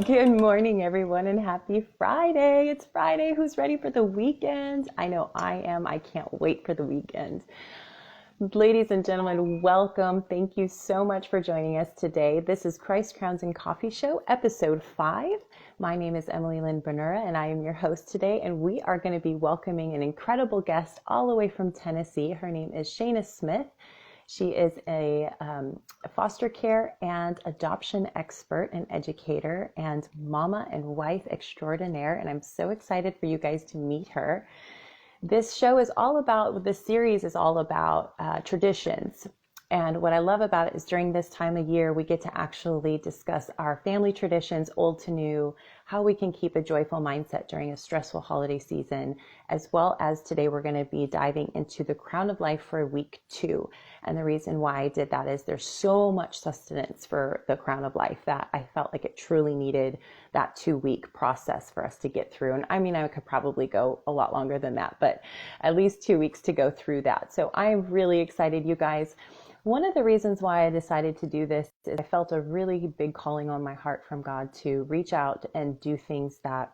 Good morning, everyone, and happy Friday. It's Friday. Who's ready for the weekend? I know I am. I can't wait for the weekend. Ladies and gentlemen, welcome. Thank you so much for joining us today. This is Christ Crowns and Coffee Show, episode 5. My name is EmmilieLynn, Bonura, and I am your host today. And we are going to be welcoming an incredible guest all the way from Tennessee. Her name is Shana Smith. She is a foster care and adoption expert and educator and mama and wife extraordinaire. And I'm so excited for you guys to meet her. This series is all about traditions. And what I love about it is during this time of year, we get to actually discuss our family traditions, old to new, how we can keep a joyful mindset during a stressful holiday season, as well as today we're going to be diving into the Crown of Life for week 2. And the reason why I did that is there's so much sustenance for the Crown of Life that I felt like it truly needed that 2-week process for us to get through. And I mean, I could probably go a lot longer than that, but at least 2 weeks to go through that. So I'm really excited, you guys. One of the reasons why I decided to do this is I felt a really big calling on my heart from God to reach out and do things that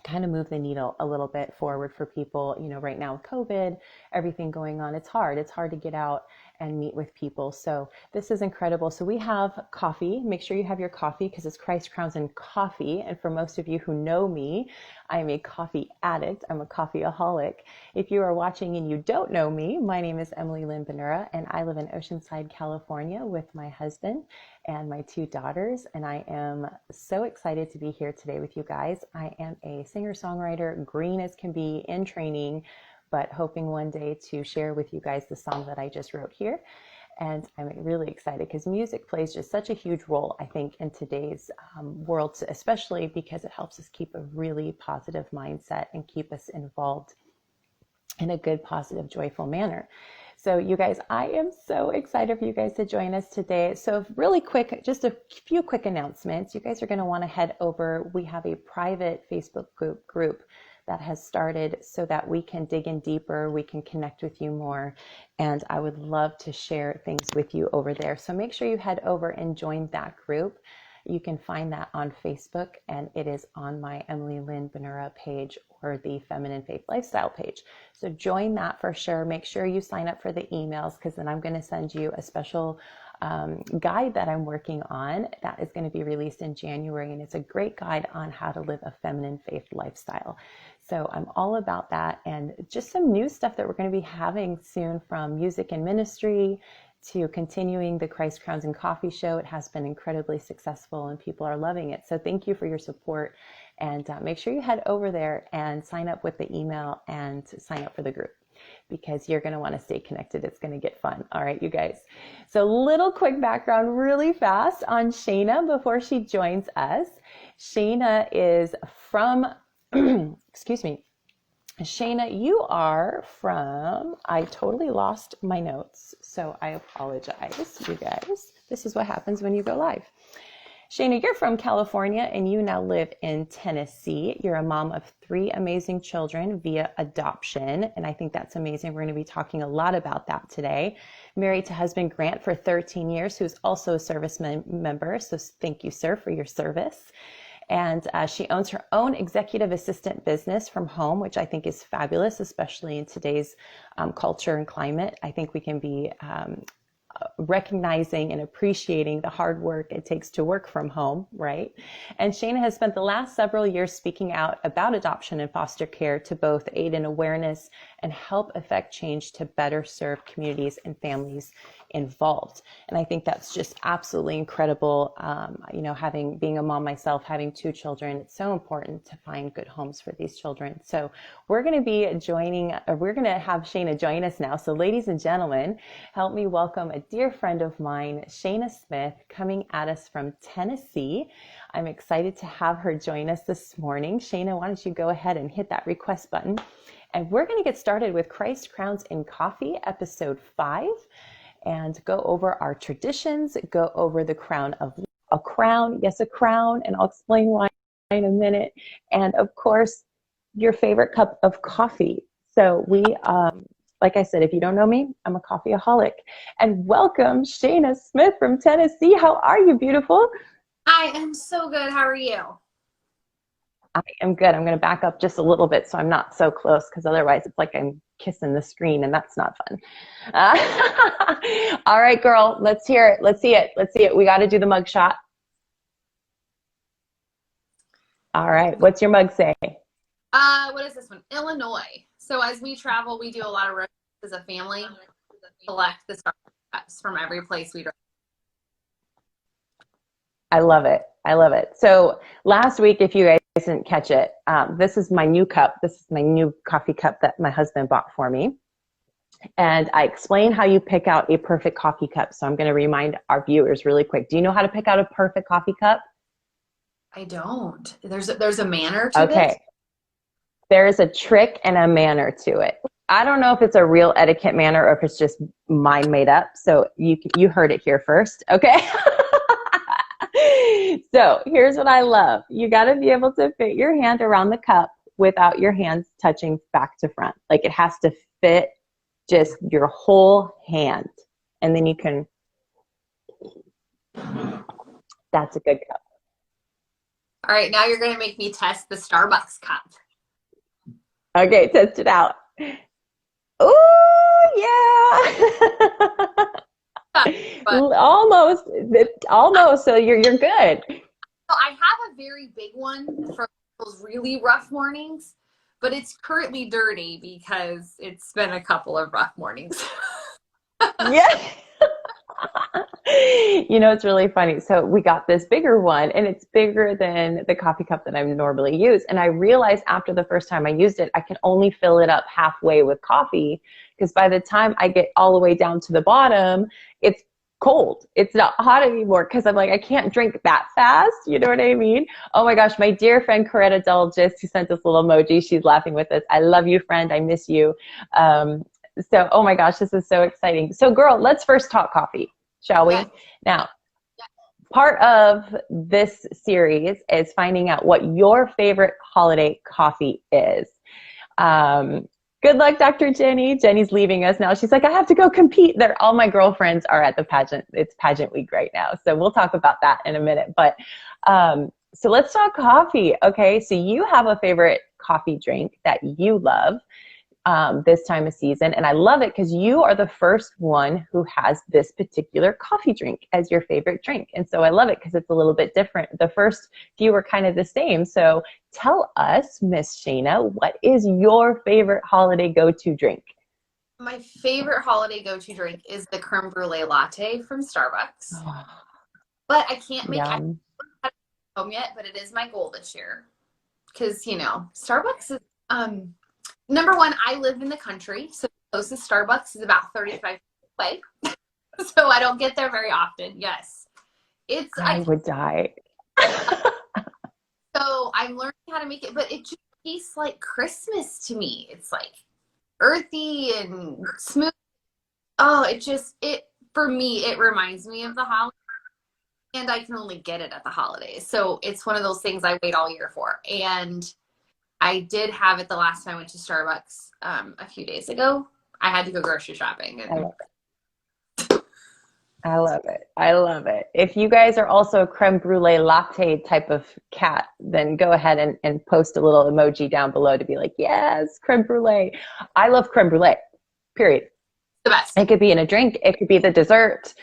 kind of move the needle a little bit forward for people. You know, right now with COVID, everything going on, it's hard to get out and meet with people. So this is incredible. So we have coffee. Make sure you have your coffee because it's Christ Crowns and Coffee. And for most of you who know me, I'm a coffee addict. I'm a coffeeaholic. If you are watching and you don't know me, my name is EmmilieLynn Bonura, and I live in Oceanside, California with my husband and my 2 daughters. And I am so excited to be here today with you guys. I am a singer-songwriter, green as can be, in training, but hoping one day to share with you guys the song that I just wrote here. And I'm really excited because music plays just such a huge role, I think, in today's world, especially because it helps us keep a really positive mindset and keep us involved in a good, positive, joyful manner. So you guys, I am so excited for you guys to join us today. So really quick, just a few quick announcements. You guys are going to want to head over. We have a private Facebook group that has started so that we can dig in deeper, we can connect with you more, and I would love to share things with you over there. So make sure you head over and join that group. You can find that on Facebook, and it is on my EmmilieLynn Bonura page or the Feminine Faith Lifestyle page. So join that for sure. Make sure you sign up for the emails, because then I'm going to send you a special guide that I'm working on that is going to be released in January, and it's a great guide on how to live a feminine faith lifestyle. So I'm all about that, and just some new stuff that we're going to be having soon, from music and ministry to continuing the Christ Crowns and Coffee Show. It has been incredibly successful and people are loving it. So thank you for your support, and make sure you head over there and sign up with the email and sign up for the group, because you're going to want to stay connected. It's going to get fun. All right, you guys. So little quick background really fast on Shana before she joins us. Shana is from, excuse me, Shana, you are from, I totally lost my notes, so I apologize, you guys. This is what happens when you go live. Shana, you're from California and you now live in Tennessee. You're a mom of 3 amazing children via adoption, and I think that's amazing. We're going to be talking a lot about that today. Married to husband Grant for 13 years, who's also a service member, so thank you, sir, for your service. And she owns her own executive assistant business from home, which I think is fabulous, especially in today's culture and climate. I think we can be recognizing and appreciating the hard work it takes to work from home, right? And Shana has spent the last several years speaking out about adoption and foster care to both aid in awareness and help affect change to better serve communities and families involved. And I think that's just absolutely incredible. Being a mom myself, having 2 children, it's so important to find good homes for these children. So we're going to be we're going to have Shana join us now. So ladies and gentlemen, help me welcome a dear friend of mine, Shana Smith, coming at us from Tennessee. I'm excited to have her join us this morning. Shana, why don't you go ahead and hit that request button? And we're going to get started with Christ Crowns and Coffee, episode 5. And go over our traditions, go over the crown of a crown, and I'll explain why in a minute. And of course, your favorite cup of coffee. So like I said, if you don't know me, I'm a coffeeaholic. And welcome, Shana Smith from Tennessee. How are you, beautiful? I am so good. How are you? I am good. I'm going to back up just a little bit so I'm not so close because otherwise it's like I'm kissing the screen and that's not fun. All right, girl, let's hear it. Let's see it. Let's see it. We got to do the mug shot. All right. What's your mug say? What is this one? Illinois. So as we travel, we do a lot of road trips as a family. Select the Starbucks from every place we drive. I love it. I love it. So last week, if you guys didn't catch it, this is my new cup. This is my new coffee cup that my husband bought for me. And I explain how you pick out a perfect coffee cup. So I'm going to remind our viewers really quick. Do you know how to pick out a perfect coffee cup? I don't. There's a manner to this. Okay. There is a trick and a manner to it. I don't know if it's a real etiquette manner or if it's just mine made up. So you heard it here first. Okay. So here's what I love. You got to be able to fit your hand around the cup without your hands touching back to front. Like it has to fit just your whole hand. And then you can, that's a good cup. All right, now you're going to make me test the Starbucks cup. Okay, test it out. Oh, yeah. Almost. So you're good. So I have a very big one for those really rough mornings, but it's currently dirty because it's been a couple of rough mornings. Yeah. You know, it's really funny. So we got this bigger one and it's bigger than the coffee cup that I normally use. And I realized after the first time I used it, I can only fill it up halfway with coffee because by the time I get all the way down to the bottom, it's cold. It's not hot anymore because I'm like, I can't drink that fast. You know what I mean? Oh my gosh, my dear friend Coretta Dulgis, who sent this little emoji, she's laughing with us. I love you, friend. I miss you. So, oh my gosh, this is so exciting. So girl, let's first talk coffee, shall we? Yes. Now, part of this series is finding out what your favorite holiday coffee is. Good luck, Dr. Jenny. Jenny's leaving us now. She's like, I have to go compete. All my girlfriends are at the pageant. It's pageant week right now. So we'll talk about that in a minute. But so let's talk coffee. Okay, so you have a favorite coffee drink that you love this time of season. And I love it because you are the first one who has this particular coffee drink as your favorite drink. And so I love it because it's a little bit different. The first few were kind of the same. So tell us, Miss Shana, what is your favorite holiday go-to drink? My favorite holiday go-to drink is the creme brulee latte from Starbucks. Oh, But I can't make it yum. home yet, but it is my goal this year. Because, Starbucks is number one, I live in the country, so the closest Starbucks is about 35 minutes away. So I don't get there very often. Yes. I would die. So I'm learning how to make it, but it just tastes like Christmas to me. It's like earthy and smooth. Oh, for me, it reminds me of the holidays, and I can only get it at the holidays. So it's one of those things I wait all year for. And I did have it the last time I went to Starbucks a few days ago. I had to go grocery shopping. And I love it. I love it. If you guys are also a creme brulee latte type of cat, then go ahead and post a little emoji down below to be like, yes, creme brulee. I love creme brulee, period. The best. It could be in a drink. It could be the dessert.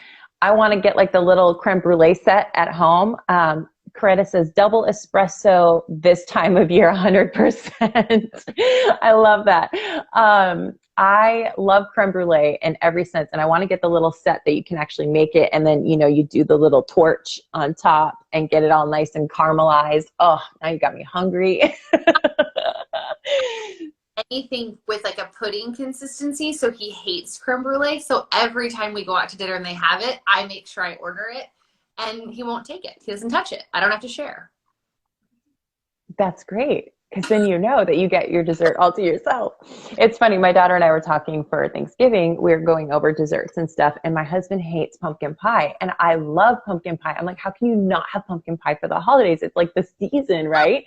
I want to get like the little creme brulee set at home. Coretta says double espresso this time of year, 100%. I love that. I love creme brulee in every sense, and I want to get the little set that you can actually make it, and then you do the little torch on top and get it all nice and caramelized. Oh, now you got me hungry. Anything with like a pudding consistency, so he hates creme brulee. So every time we go out to dinner and they have it, I make sure I order it, and he won't take it. He doesn't touch it. I don't have to share. That's great, because then you know that you get your dessert all to yourself. It's funny, my daughter and I were talking for Thanksgiving. We were going over desserts and stuff, and my husband hates pumpkin pie, and I love pumpkin pie. I'm like, how can you not have pumpkin pie for the holidays? It's like the season, right?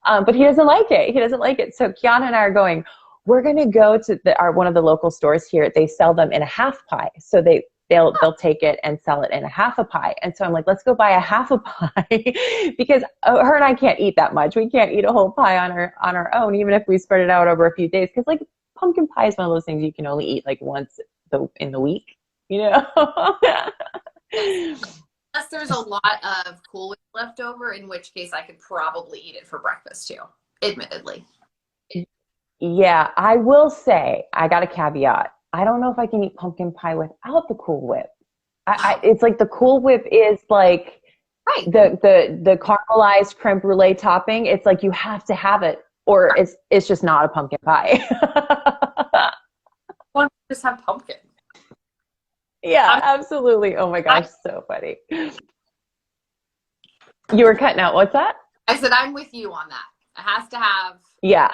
But he doesn't like it. He doesn't like it. So Kiana and I are going, we're going to go to one of the local stores here. They sell them in a half pie. So they'll take it and sell it in a half a pie. And so I'm like, let's go buy a half a pie because her and I can't eat that much. We can't eat a whole pie on our own, even if we spread it out over a few days. Because like pumpkin pie is one of those things you can only eat like once in the week, you know? Yes. Unless there's a lot of Cool Whip left over, in which case I could probably eat it for breakfast too, admittedly. Yeah, I will say, I got a caveat. I don't know if I can eat pumpkin pie without the Cool Whip. It's like the Cool Whip is like Right. the caramelized creme brulee topping. It's like you have to have it, or it's just not a pumpkin pie. Why don't you just have pumpkin? Yeah, absolutely. Oh my gosh, so funny. You were cutting out. What's that? I said I'm with you on that. It has to have. Yeah.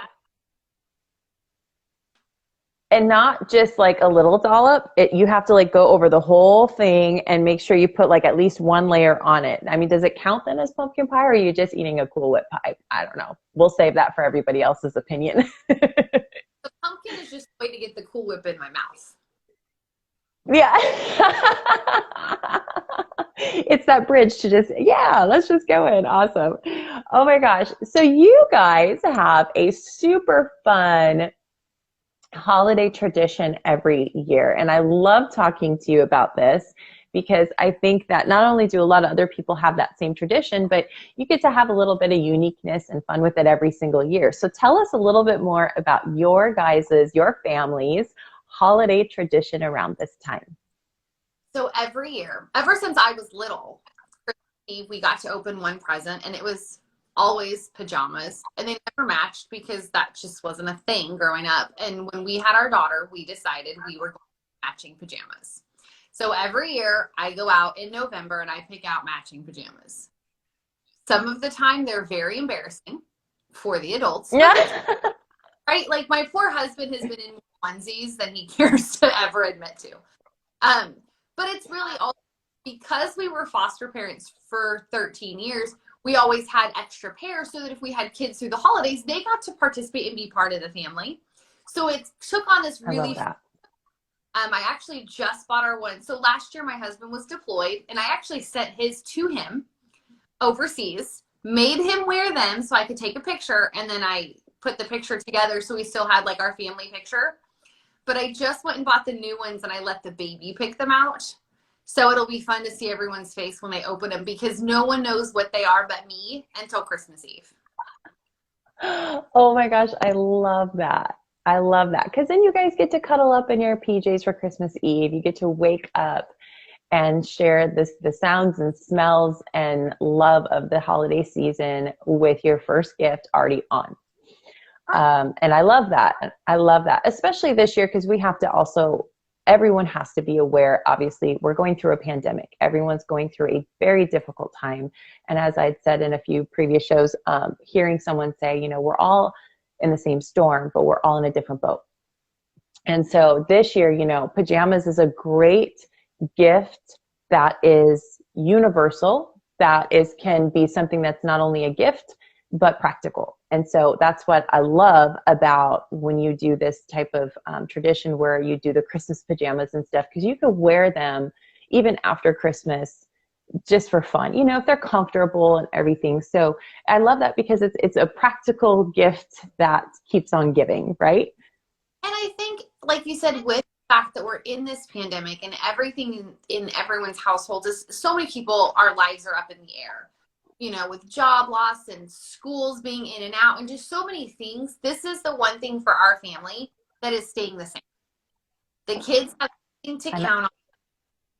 And not just like a little dollop. You have to like go over the whole thing and make sure you put like at least one layer on it. I mean, does it count then as pumpkin pie, or are you just eating a Cool Whip pie? I don't know. We'll save that for everybody else's opinion. The pumpkin is just a way to get the Cool Whip in my mouth. Yeah. It's that bridge to just, let's just go in. Awesome. Oh my gosh. So you guys have a super fun holiday tradition every year. And I love talking to you about this because I think that not only do a lot of other people have that same tradition, but you get to have a little bit of uniqueness and fun with it every single year. So tell us a little bit more about your family's holiday tradition around this time. So every year, ever since I was little, Christmas Eve, we got to open one present, and it was always pajamas, and they never matched because that just wasn't a thing growing up. And when we had our daughter, we decided we were going to matching pajamas. So every year I go out in November and I pick out matching pajamas. Some of the time they're very embarrassing for the adults. Yeah. Right? Like my poor husband has been in onesies than he cares to ever admit to. But it's really all because we were foster parents for 13 years. We always had extra pairs so that if we had kids through the holidays, they got to participate and be part of the family. So it took on this really. I actually just bought our one. So last year my husband was deployed, and I actually sent his to him overseas, made him wear them so I could take a picture, and then I put the picture together so we still had like our family picture. But I just went and bought the new ones, and I let the baby pick them out. So it'll be fun to see everyone's face when they open them because no one knows what they are but me until Christmas Eve. Oh my gosh, I love that. I love that. Because then you guys get to cuddle up in your PJs for Christmas Eve. You get to wake up and share the sounds and smells and love of the holiday season with your first gift already on. And I love that. I love that, especially this year because we have to also, everyone has to be aware. Obviously, we're going through a pandemic. Everyone's going through a very difficult time. And as I'd said in a few previous shows, hearing someone say, you know, we're all in the same storm, but we're all in a different boat. And so this year, you know, pajamas is a great gift that is universal, can be something that's not only a gift, but practical. And so that's what I love about when you do this type of tradition where you do the Christmas pajamas and stuff, because you can wear them even after Christmas just for fun, you know, if they're comfortable and everything. So I love that because it's a practical gift that keeps on giving, right? And I think, like you said, with the fact that we're in this pandemic and everything in everyone's households is so many people, our lives are up in the air, you know, with job loss and schools being in and out and just so many things. This is the one thing for our family that is staying the same. The kids have something to count on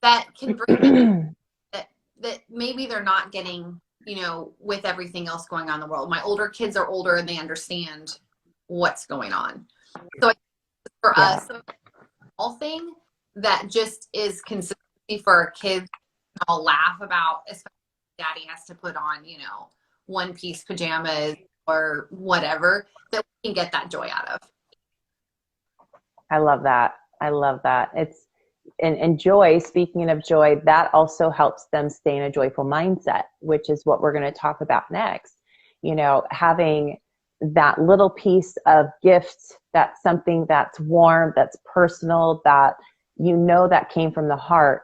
that can bring that maybe they're not getting, you know, with everything else going on in the world. My older kids are older and they understand what's going on. So for us, a small thing that just is consistency for our kids, I'll laugh about, especially if daddy has to put on, you know, one piece pajamas or whatever, that we can get that joy out of. I love that. I love that. And joy, speaking of joy, that also helps them stay in a joyful mindset, which is what we're going to talk about next. You know, having that little piece of gift, that's something that's warm, that's personal, that you know that came from the heart.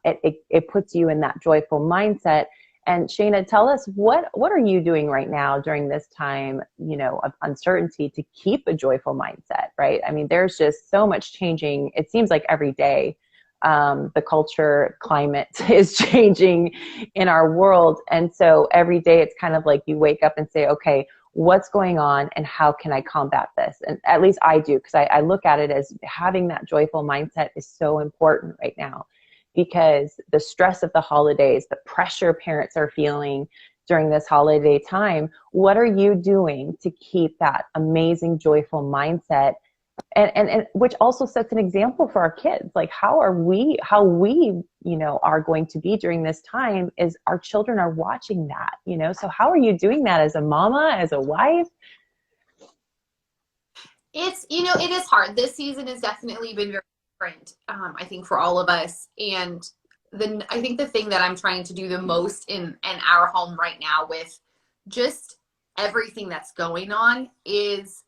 It puts you in that joyful mindset. And Shana, tell us, what are you doing right now during this time, of uncertainty to keep a joyful mindset, right? I mean, there's just so much changing. It seems like every day, the culture climate is changing in our world. And so every day it's kind of like you wake up and say, okay, what's going on and how can I combat this? And at least I do, because I look at it as having that joyful mindset is so important right now, because the stress of the holidays, the pressure parents are feeling during this holiday time, what are you doing to keep that amazing, joyful mindset? And which also sets an example for our kids. Like how we, are going to be during this time is our children are watching that, so how are you doing that as a mama, as a wife? It's, it is hard. This season has definitely been very different, I think, for all of us. And I think the thing that I'm trying to do the most in our home right now with just everything that's going on is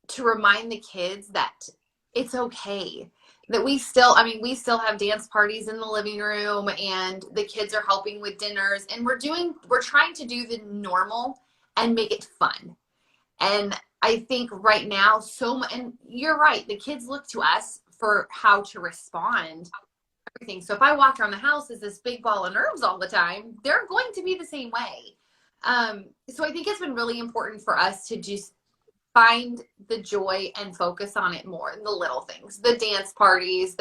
to remind the kids that it's okay, that we still have dance parties in the living room and the kids are helping with dinners, and we're trying to do the normal and make it fun. And I think right now, and you're right, the kids look to us for how to respond to everything. So if I walk around the house as this big ball of nerves all the time, they're going to be the same way. So I think it's been really important for us to just find the joy and focus on it more in the little things, the dance parties,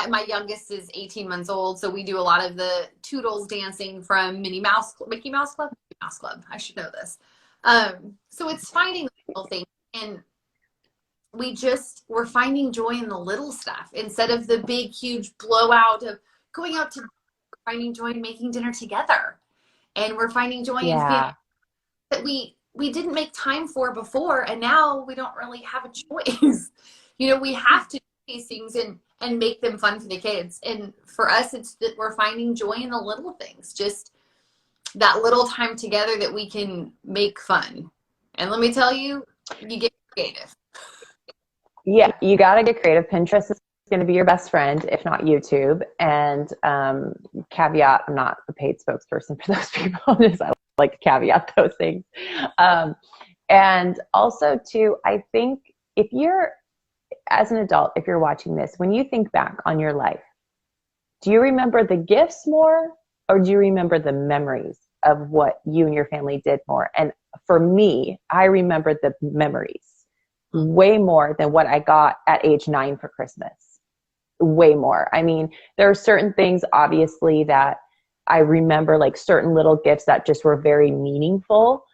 my youngest is 18 months old, so we do a lot of the Toodles dancing from Mickey Mouse Club. I should know this. So it's finding the little things, and we're finding joy in the little stuff instead of the big, huge blowout of going out to finding joy in making dinner together. And we're finding joy in family that we didn't make time for before, and now we don't really have a choice. We have to do these things and make them fun for the kids. And for us, it's that we're finding joy in the little things, just that little time together that we can make fun. And let me tell you, you get creative. Yeah, you got to get creative. Pinterest is going to be your best friend, if not YouTube. And caveat, I'm not a paid spokesperson for those people. I like to caveat those things. And also too, I think if you're, as an adult, if you're watching this, when you think back on your life, do you remember the gifts more, or do you remember the memories of what you and your family did more? And for me, I remember the memories way more than what I got at age 9 for Christmas. Way more. I mean, there are certain things, obviously, that I remember, like certain little gifts that just were very meaningful,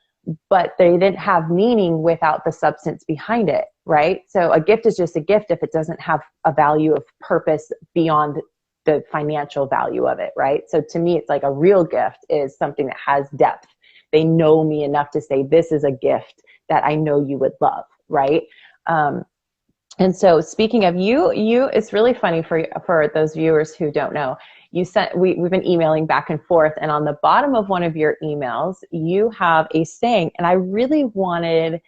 but they didn't have meaning without the substance behind it, right? So a gift is just a gift if it doesn't have a value of purpose beyond the financial value of it, right? So to me, it's like a real gift is something that has depth. They know me enough to say, this is a gift that I know you would love, right? And so speaking of you, it's really funny for those viewers who don't know, we've been emailing back and forth, and on the bottom of one of your emails, you have a saying, and I really wanted,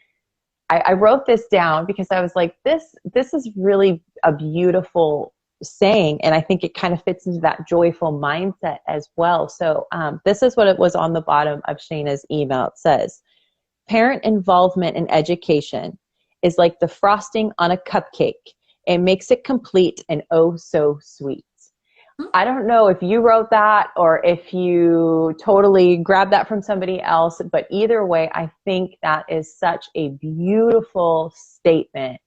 I wrote this down because I was like, this is really a beautiful saying, and I think it kind of fits into that joyful mindset as well. So this is what it was on the bottom of Shana's email. It says, parent involvement in education is like the frosting on a cupcake. It makes it complete and oh so sweet. I don't know if you wrote that or if you totally grabbed that from somebody else, but either way, I think that is such a beautiful statement.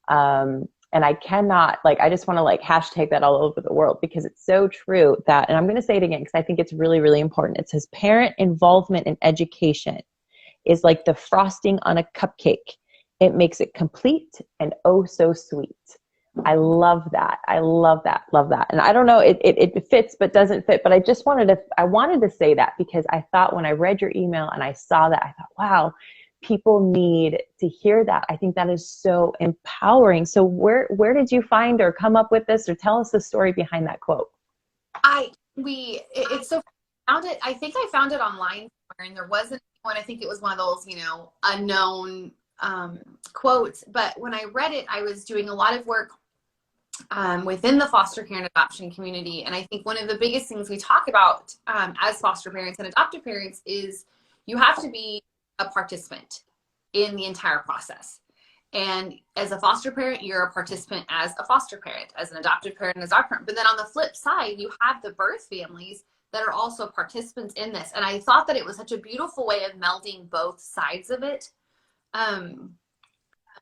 And I cannot, I just want to hashtag that all over the world because it's so true that, and I'm going to say it again because I think it's really, really important. It says parent involvement in education is like the frosting on a cupcake. It makes it complete and oh so sweet. I love that. I love that. Love that. And I don't know, it fits but doesn't fit, but I wanted to say that because I thought when I read your email and I saw that, I thought, wow, people need to hear that. I think that is so empowering. So where did you find or come up with this, or tell us the story behind that quote? It's so, found it. I think I found it online somewhere, and there wasn't one. I think it was one of those, unknown quotes. But when I read it, I was doing a lot of work within the foster care and adoption community. And I think one of the biggest things we talk about as foster parents and adoptive parents is you have to be a participant in the entire process. And as a foster parent, you're a participant as a foster parent, as an adoptive parent, as our parent. But then on the flip side, you have the birth families that are also participants in this. And I thought that it was such a beautiful way of melding both sides of it.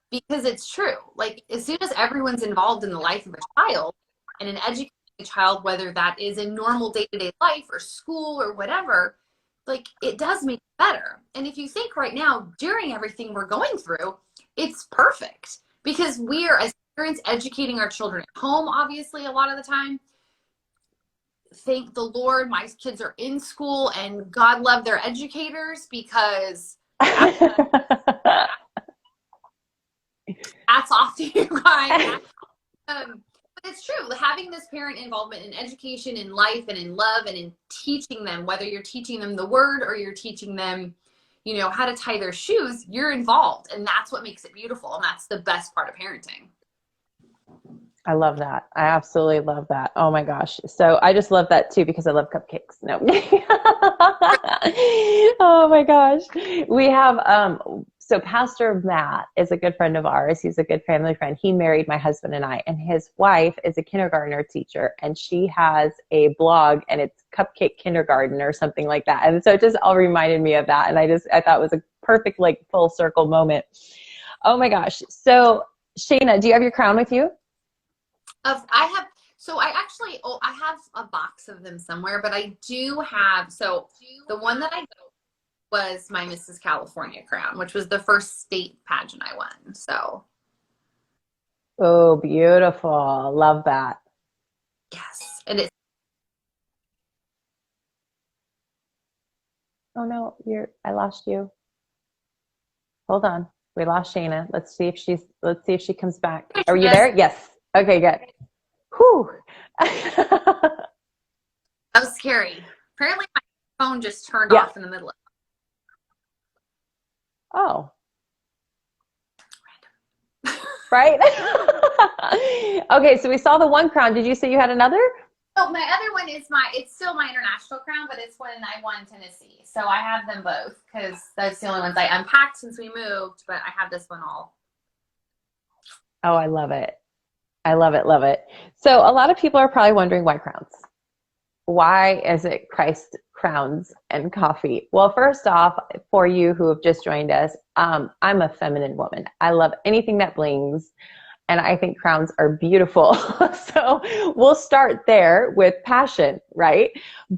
Because it's true. Like, as soon as everyone's involved in the life of a child and in educating a child, whether that is in normal day-to-day life or school or whatever, like, it does make it better. And if you think right now, during everything we're going through, it's perfect because we are, as parents, educating our children at home, obviously, a lot of the time. Thank the Lord, my kids are in school, and God love their educators, because hats off to you guys. But it's true. Having this parent involvement in education, in life, and in love, and in teaching them, whether you're teaching them the word or you're teaching them, you know, how to tie their shoes, you're involved. And that's what makes it beautiful. And that's the best part of parenting. I love that. I absolutely love that. Oh my gosh. So I just love that too, because I love cupcakes. No. Oh my gosh. We have, so Pastor Matt is a good friend of ours. He's a good family friend. He married my husband and I, and his wife is a kindergartner teacher, and she has a blog, and it's Cupcake Kindergarten or something like that. And so it just all reminded me of that. And I thought it was a perfect, like, full circle moment. Oh my gosh. So Shana, do you have your crown with you? I have a box of them somewhere, but I do have, so the one that I got was my Mrs. California crown, which was the first state pageant I won. So. Oh, beautiful. Love that. Yes. And it's. Oh no, I lost you. Hold on. We lost Shana. Let's see if she comes back. Are you there? Yes. Okay, good. Whew. That was scary. Apparently my phone just turned off in the middle of it. Oh. Right? Okay, so we saw the one crown. Did you say you had another? Oh, my other one is it's still my international crown, but it's when I won Tennessee. So I have them both because that's the only ones I unpacked since we moved, but I have this one all. Oh, I love it. I love it, love it. So a lot of people are probably wondering, why crowns? Why is it Christ crowns and coffee? Well, first off, for you who have just joined us, I'm a feminine woman. I love anything that blings, and I think crowns are beautiful. So we'll start there with passion, right?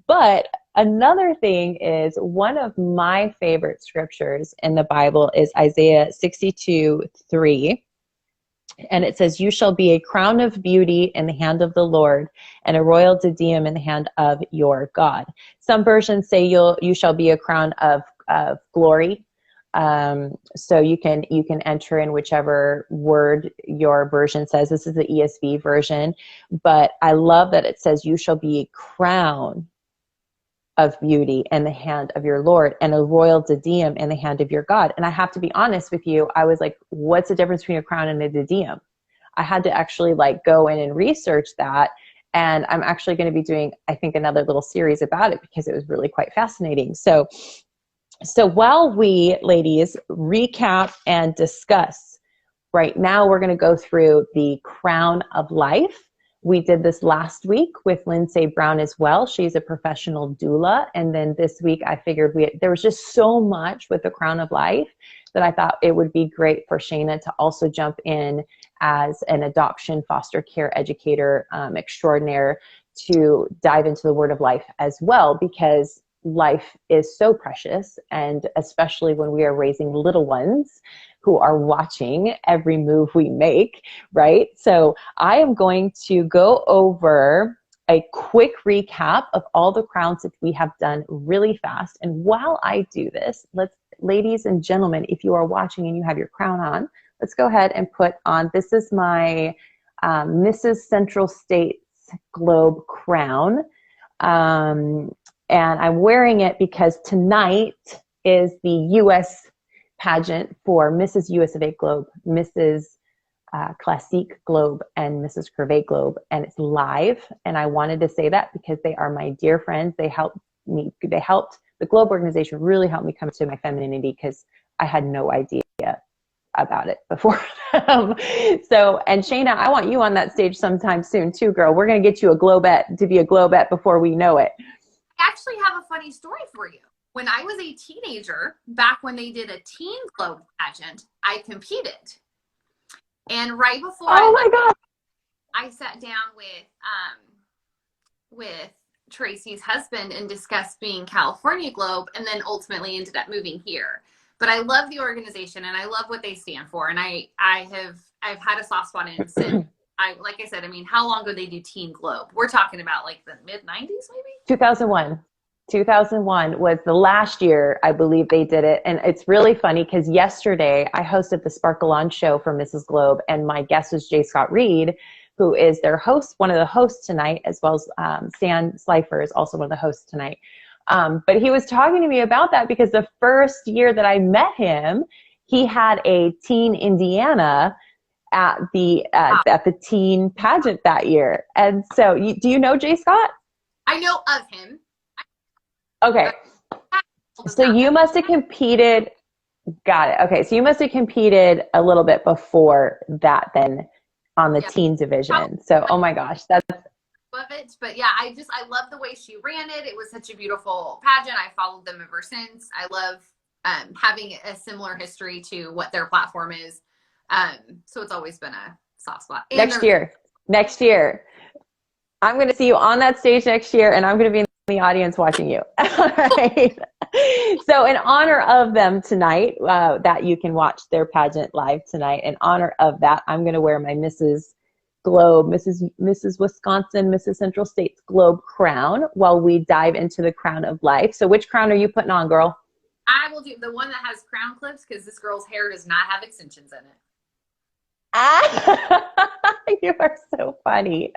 But another thing is, one of my favorite scriptures in the Bible is Isaiah 62:3. And it says, "You shall be a crown of beauty in the hand of the Lord, and a royal diadem in the hand of your God." Some versions say you shall be a crown of glory. So you can enter in whichever word your version says. This is the ESV version, but I love that it says, "You shall be a crown of beauty in the hand of your Lord, and a royal diadem in the hand of your God." And I have to be honest with you, I was like, what's the difference between a crown and a diadem? I had to actually go in and research that. And I'm actually going to be doing, I think, another little series about it, because it was really quite fascinating. So while we, ladies, recap and discuss, right now we're going to go through the crown of life. We did this last week with Lindsay Brown as well. She's a professional doula. And then this week I figured there was just so much with the crown of life that I thought it would be great for Shana to also jump in as an adoption foster care educator extraordinaire, to dive into the word of life as well, because life is so precious. And especially when we are raising little ones who are watching every move we make, right? So I am going to go over a quick recap of all the crowns that we have done really fast. And while I do this, ladies and gentlemen, if you are watching and you have your crown on, let's go ahead and put on, this is my Mrs. Central States Globe crown. And I'm wearing it because tonight is the U.S. pageant for Mrs. US of A Globe, Mrs. Classique Globe and Mrs. Curvet Globe, and it's live. And I wanted to say that because they are my dear friends. They helped the Globe organization really helped me come to my femininity because I had no idea about it before. So, and Shana, I want you on that stage sometime soon too, girl. We're going to get you a Globette to be a Globette before we know it. I actually have a funny story for you. When I was a teenager, back when they did a teen Globe pageant, I competed. And right before I sat down with Tracy's husband and discussed being California Globe, and then ultimately ended up moving here. But I love the organization and I love what they stand for. And I've had a soft spot in it since. Like I said, I mean, how long ago they do Teen Globe? We're talking about like the mid 90s, maybe? 2001. 2001 was the last year I believe they did it. And it's really funny because yesterday I hosted the Sparkle On show for Mrs. Globe, and my guest was J. Scott Reed, who is their host, one of the hosts tonight, as well as Stan Slifer is also one of the hosts tonight. But he was talking to me about that because the first year that I met him, he had a Teen Indiana at the teen pageant that year. And so do you know J. Scott? I know of him. Okay. So you must have competed. Got it. Okay. So you must have competed a little bit before that then on the teen division. So, oh my gosh, that's of it. But yeah, I love the way she ran it. It was such a beautiful pageant. I followed them ever since. I love having a similar history to what their platform is. So it's always been a soft spot. And next year, I'm going to see you on that stage next year, and I'm going to be in the audience watching you. All right. So in honor of them tonight, that you can watch their pageant live tonight, in honor of that, I'm going to wear my Mrs. Globe, Mrs. Wisconsin, Mrs. Central State's Globe crown while we dive into the crown of life. So which crown are you putting on, girl? I will do the one that has crown clips because this girl's hair does not have extensions in it. You are so funny.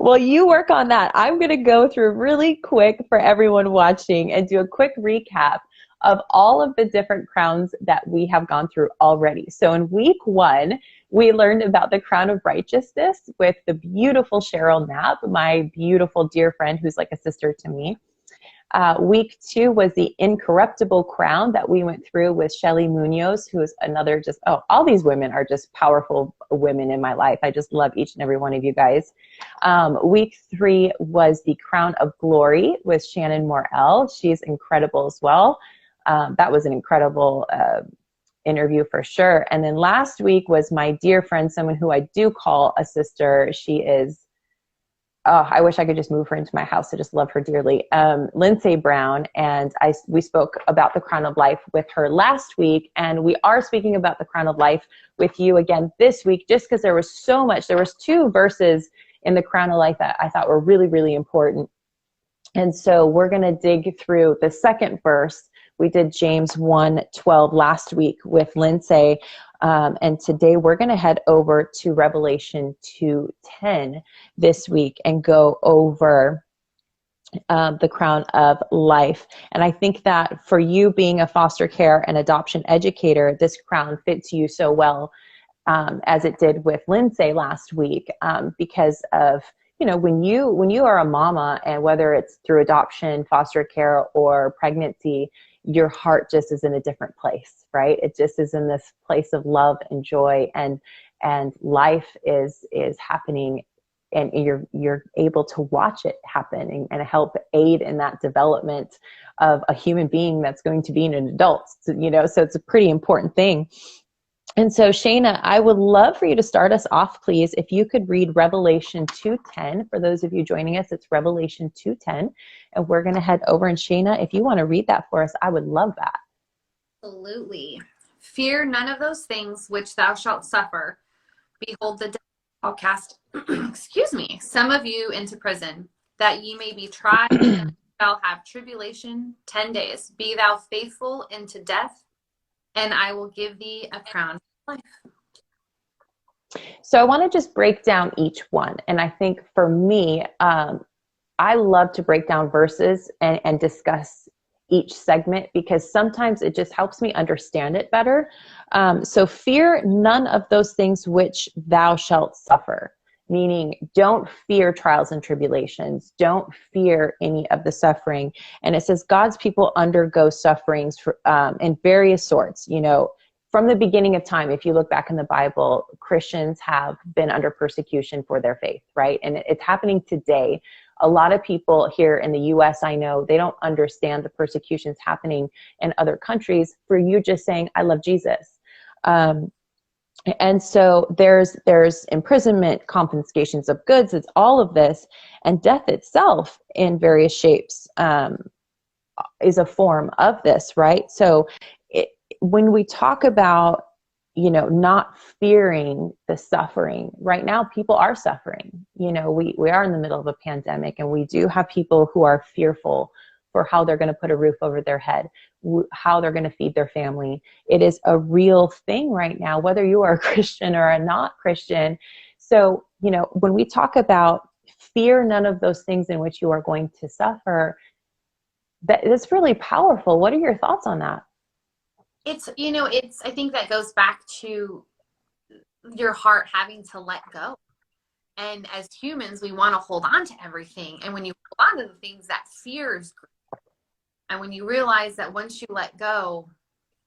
Well, you work on that. I'm going to go through really quick for everyone watching and do a quick recap of all of the different crowns that we have gone through already. So in week 1, we learned about the crown of righteousness with the beautiful Cheryl Knapp, my beautiful dear friend who's like a sister to me. Week 2 was the incorruptible crown that we went through with Shelly Munoz, who is another all these women are just powerful women in my life. I just love each and every one of you guys. Week 3 was the crown of glory with Shannon Morrell. She's incredible as well. That was an incredible interview for sure. And then last week was my dear friend, someone who I do call a sister. She is I wish I could just move her into my house. I just love her dearly. Lindsay Brown, and we spoke about the crown of life with her last week, and we are speaking about the crown of life with you again this week, just because there was so much. There was 2 verses in the crown of life that I thought were really, really important. And so we're going to dig through the second verse. We did James 1:12 last week with Lindsay. And today we're going to head over to Revelation 2:10 this week and go over the crown of life. And I think that for you being a foster care and adoption educator, this crown fits you so well as it did with Lindsay last week because of, when you are a mama, and whether it's through adoption, foster care, or pregnancy, your heart just is in a different place, right? It just is in this place of love and joy, and life is happening, and you're able to watch it happen and help aid in that development of a human being that's going to be an adult, so it's a pretty important thing. And so, Shana, I would love for you to start us off, please. If you could read Revelation 2:10. For those of you joining us, it's Revelation 2:10. And we're going to head over. And Shana, if you want to read that for us, I would love that. Absolutely. Fear none of those things which thou shalt suffer. Behold, the devil shall cast, some of you into prison, that ye may be tried, and shall have tribulation 10 days. Be thou faithful unto death, and I will give thee a crown of life. So I want to just break down each one. And I think for me, I love to break down verses and discuss each segment because sometimes it just helps me understand it better. So fear none of those things which thou shalt suffer, meaning don't fear trials and tribulations. Don't fear any of the suffering. And it says God's people undergo sufferings in various sorts, from the beginning of time. If you look back in the Bible, Christians have been under persecution for their faith, right? And it's happening today. A lot of people here in the US, I know, they don't understand the persecutions happening in other countries for you just saying, I love Jesus. And so there's imprisonment, confiscations of goods, it's all of this, and death itself in various shapes is a form of this, right? So when we talk about, not fearing the suffering, right now people are suffering. We are in the middle of a pandemic, and we do have people who are fearful for how they're going to put a roof over their head, how they're going to feed their family. It is a real thing right now, whether you are a Christian or a not Christian. So, when we talk about fear none of those things in which you are going to suffer, that's really powerful. What are your thoughts on that? I think that goes back to your heart having to let go. And as humans, we want to hold on to everything. And when you hold on to the things, that fear is great. And when you realize that once you let go,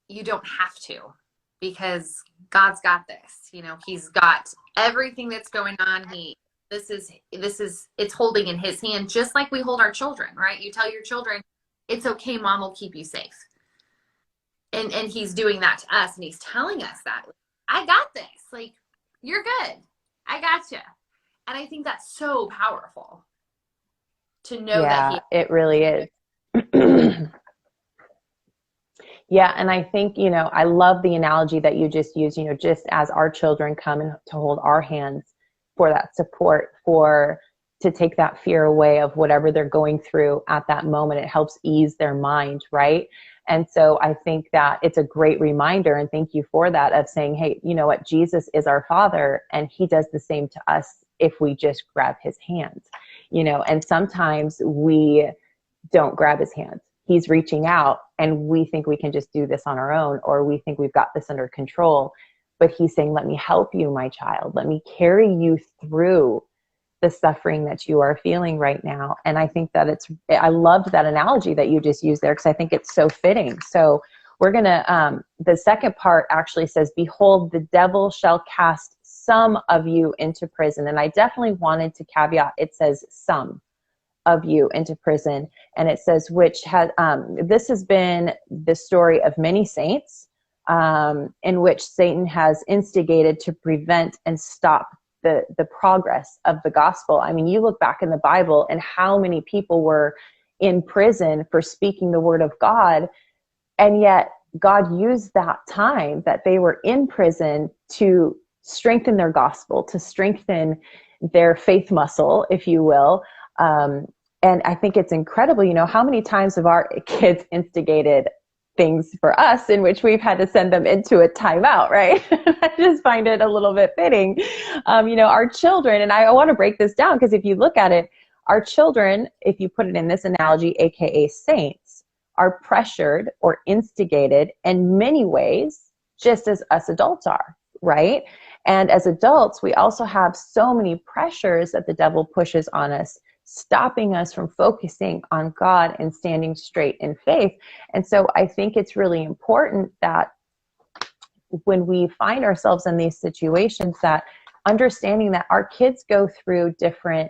you don't have to, because God's got this. He's got everything that's going on. It's holding in his hand, just like we hold our children, right? You tell your children, it's okay, mom will keep you safe. And he's doing that to us, and he's telling us that, I got this, like, you're good, I got you. And I think that's so powerful to know that it really is. Yeah, and I think, I love the analogy that you just used, just as our children come in to hold our hands for that support, to take that fear away of whatever they're going through at that moment. It helps ease their mind, right? And so I think that it's a great reminder, and thank you for that, of saying, hey, you know what? Jesus is our Father, and he does the same to us if we just grab his hands, and sometimes we don't grab his hands. He's reaching out, and we think we can just do this on our own, or we think we've got this under control. But he's saying, let me help you, my child. Let me carry you through the suffering that you are feeling right now. And I think that I loved that analogy that you just used there, because I think it's so fitting. So we're going to, the second part actually says, behold, the devil shall cast some of you into prison. And I definitely wanted to caveat, it says some of you into prison. And it says, which has, this has been the story of many saints, in which Satan has instigated to prevent and stop the progress of the gospel. I mean, you look back in the Bible and how many people were in prison for speaking the word of God. And yet God used that time that they were in prison to strengthen their gospel, to strengthen their faith muscle, if you will. And I think it's incredible, how many times have our kids instigated things for us in which we've had to send them into a timeout, right? I just find it a little bit fitting. Our children, and I want to break this down, because if you look at it, our children, if you put it in this analogy, AKA saints, are pressured or instigated in many ways, just as us adults are, right? And as adults, we also have so many pressures that the devil pushes on us, stopping us from focusing on God and standing straight in faith. And so I think it's really important that when we find ourselves in these situations, that understanding that our kids go through different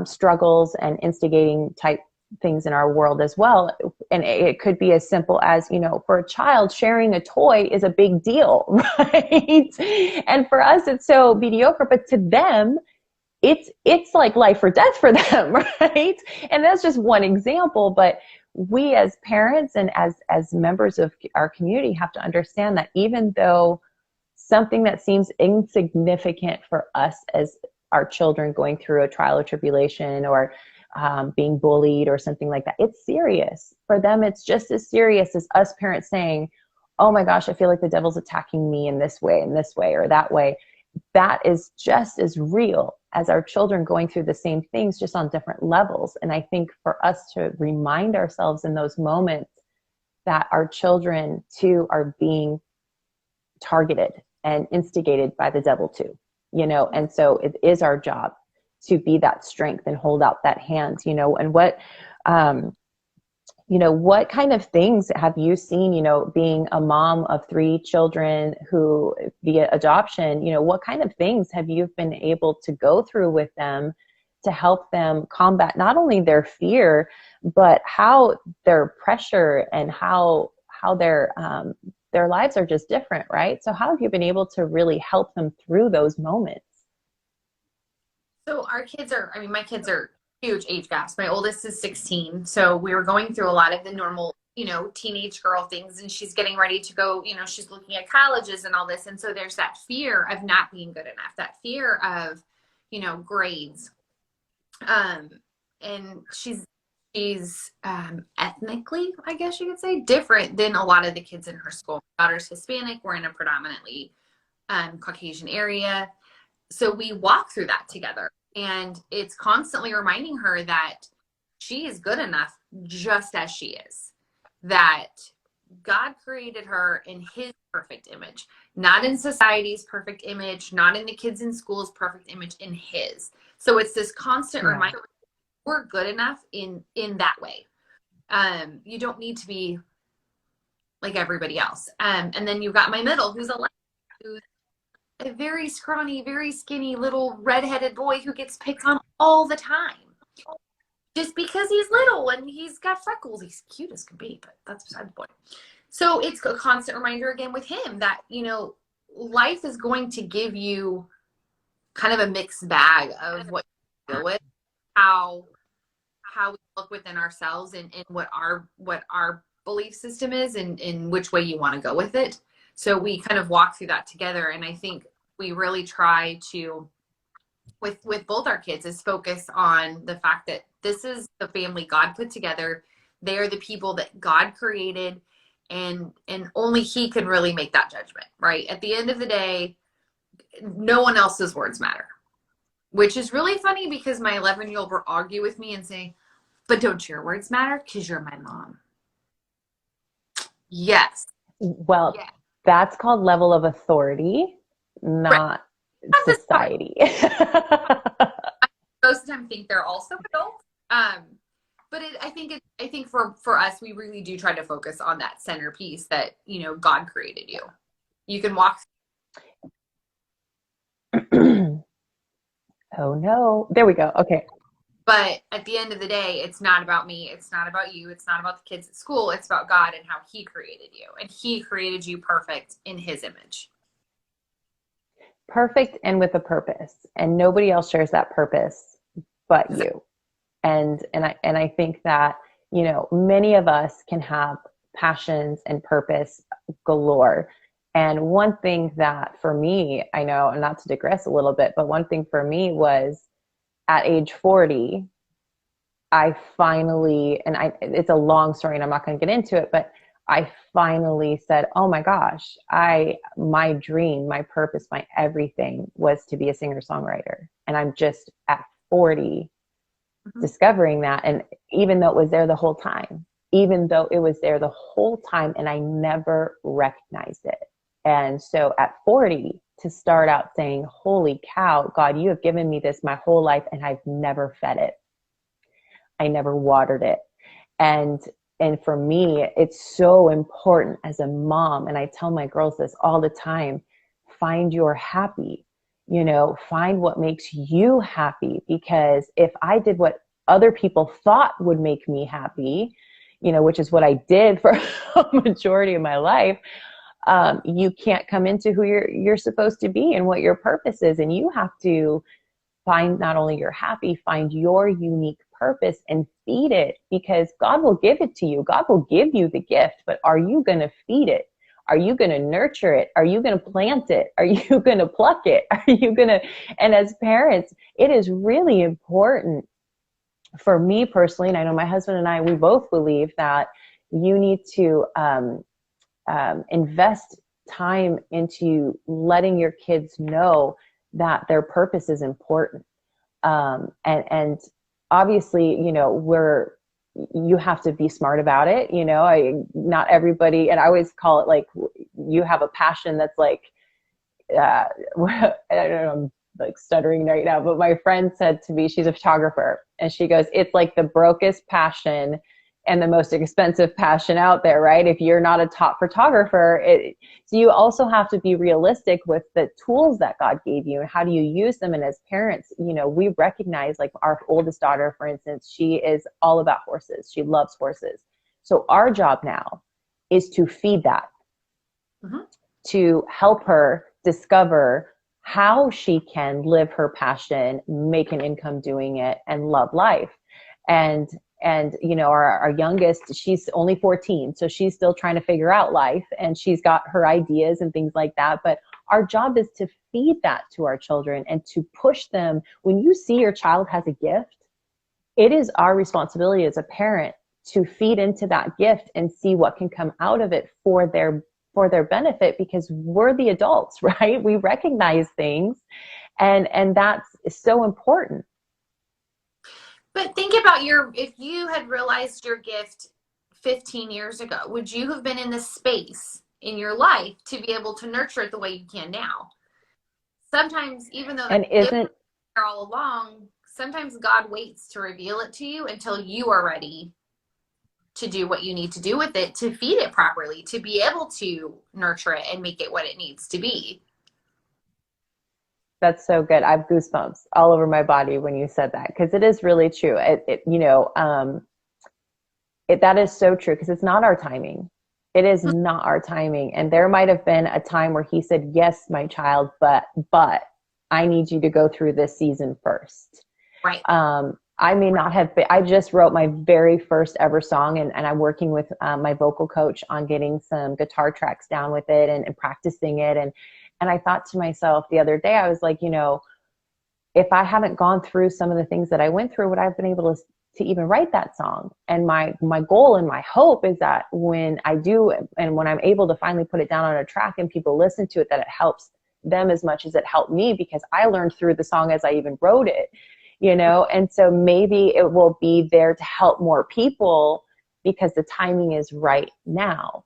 struggles and instigating type things in our world as well. And it could be as simple as, for a child, sharing a toy is a big deal, right? And for us, it's so mediocre, but to them, it's like life or death for them, right? And that's just one example, but we as parents and as members of our community have to understand that even though something that seems insignificant for us as our children going through a trial or tribulation, or being bullied or something like that, it's serious. For them, it's just as serious as us parents saying, oh my gosh, I feel like the devil's attacking me in this way, or that way. That is just as real as our children going through the same things, just on different levels. And I think for us to remind ourselves in those moments that our children too are being targeted and instigated by the devil too, and so it is our job to be that strength and hold out that hand, and what kind of things have you seen, being a mom of 3 children who via adoption, what kind of things have you been able to go through with them to help them combat not only their fear, but how their pressure and how their lives are just different, right? So how have you been able to really help them through those moments? So my kids are huge age gaps. My oldest is 16. So we were going through a lot of the normal, teenage girl things, and she's getting ready to go, she's looking at colleges and all this. And so there's that fear of not being good enough, that fear of, grades. And she's ethnically, I guess you could say, different than a lot of the kids in her school. My daughter's Hispanic. We're in a predominantly Caucasian area. So we walk through that together. And it's constantly reminding her that she is good enough just as she is. That God created her in his perfect image, not in society's perfect image, not in the kids in school's perfect image, in his. So it's this constant reminder, we're good enough in that way. You don't need to be like everybody else. And then you've got my middle, who's a very scrawny, very skinny little redheaded boy who gets picked on all the time. Just because he's little and he's got freckles. He's cute as can be, but that's beside the point. So it's a constant reminder again with him that, life is going to give you kind of a mixed bag of what you deal with, how we look within ourselves and what our belief system is and in which way you want to go with it. So we kind of walk through that together. And I think we really try to, with both our kids, is focus on the fact that this is the family God put together. They are the people that God created, and only he can really make that judgment, right? At the end of the day, no one else's words matter, which is really funny because my 11-year-old will argue with me and say, but don't your words matter? Because you're my mom. Yes. Well, yeah. That's called level of authority, not society. Most of the time think they're also adults. But I think for us, we really do try to focus on that centerpiece that, God created you. You can walk. Oh no. There we go. Okay. But at the end of the day, it's not about me. It's not about you. It's not about the kids at school. It's about God and how he created you. And he created you perfect in his image. Perfect and with a purpose. And nobody else shares that purpose but you. And I think that, many of us can have passions and purpose galore. And one thing that for me, I know, and not to digress a little bit, but one thing for me was at age 40, I finally, it's a long story and I'm not going to get into it, but I finally said, oh my gosh, my dream, my purpose, my everything was to be a singer-songwriter. And I'm just at 40 discovering that. And even though it was there the whole time, and I never recognized it. And so at 40, to start out saying, holy cow, God, you have given me this my whole life and I've never fed it. I never watered it. And for me, it's so important as a mom. And I tell my girls this all the time, find your happy, find what makes you happy. Because if I did what other people thought would make me happy, which is what I did for a majority of my life, you can't come into who you're supposed to be and what your purpose is. And you have to find not only your happy, find your unique purpose and feed it, because God will give it to you. God will give you the gift, but are you going to feed it? Are you going to nurture it? Are you going to plant it? Are you going to pluck it? And as parents, it is really important for me personally, and I know my husband and I, we both believe that you need to invest time into letting your kids know that their purpose is important. And obviously, you have to be smart about it. You know, not everybody, and I always call it like, you have a passion that's like, I don't know, I'm like stuttering right now, but my friend said to me, she's a photographer, and she goes, it's like the brokest passion and the most expensive passion out there, right? If you're not a top photographer, so you also have to be realistic with the tools that God gave you and how do you use them. And as parents, you know, we recognize, like our oldest daughter, for instance, she is all about horses. She loves horses. So our job now is to feed that, to help her discover how she can live her passion, make an income doing it, and love life. And you know, our youngest, she's only 14, so she's still trying to figure out life, and she's got her ideas and things like that. But our job is to feed that to our children and to push them. When you see your child has a gift, it is our responsibility as a parent to feed into that gift and see what can come out of it for their benefit, because we're the adults, right? We recognize things, and that's so important. But think about if you had realized your gift 15 years ago, would you have been in this space in your life to be able to nurture it the way you can now? Sometimes, even though the gift was there all along, sometimes God waits to reveal it to you until you are ready to do what you need to do with it, to feed it properly, to be able to nurture it and make it what it needs to be. That's so good. I have goosebumps all over my body when you said that, because it is really true. That is so true, because it's not our timing. It is not our timing. And there might have been a time where he said, yes, my child, but I need you to go through this season first. Right. I may not have been, I just wrote my very first ever song, and I'm working with my vocal coach on getting some guitar tracks down with it and practicing it. And I thought to myself the other day, I was like, you know, if I haven't gone through some of the things that I went through, would I have been able to even write that song? And my goal and my hope is that when I do, and when I'm able to finally put it down on a track and people listen to it, that it helps them as much as it helped me, because I learned through the song as I even wrote it, you know? And so maybe it will be there to help more people because the timing is right now.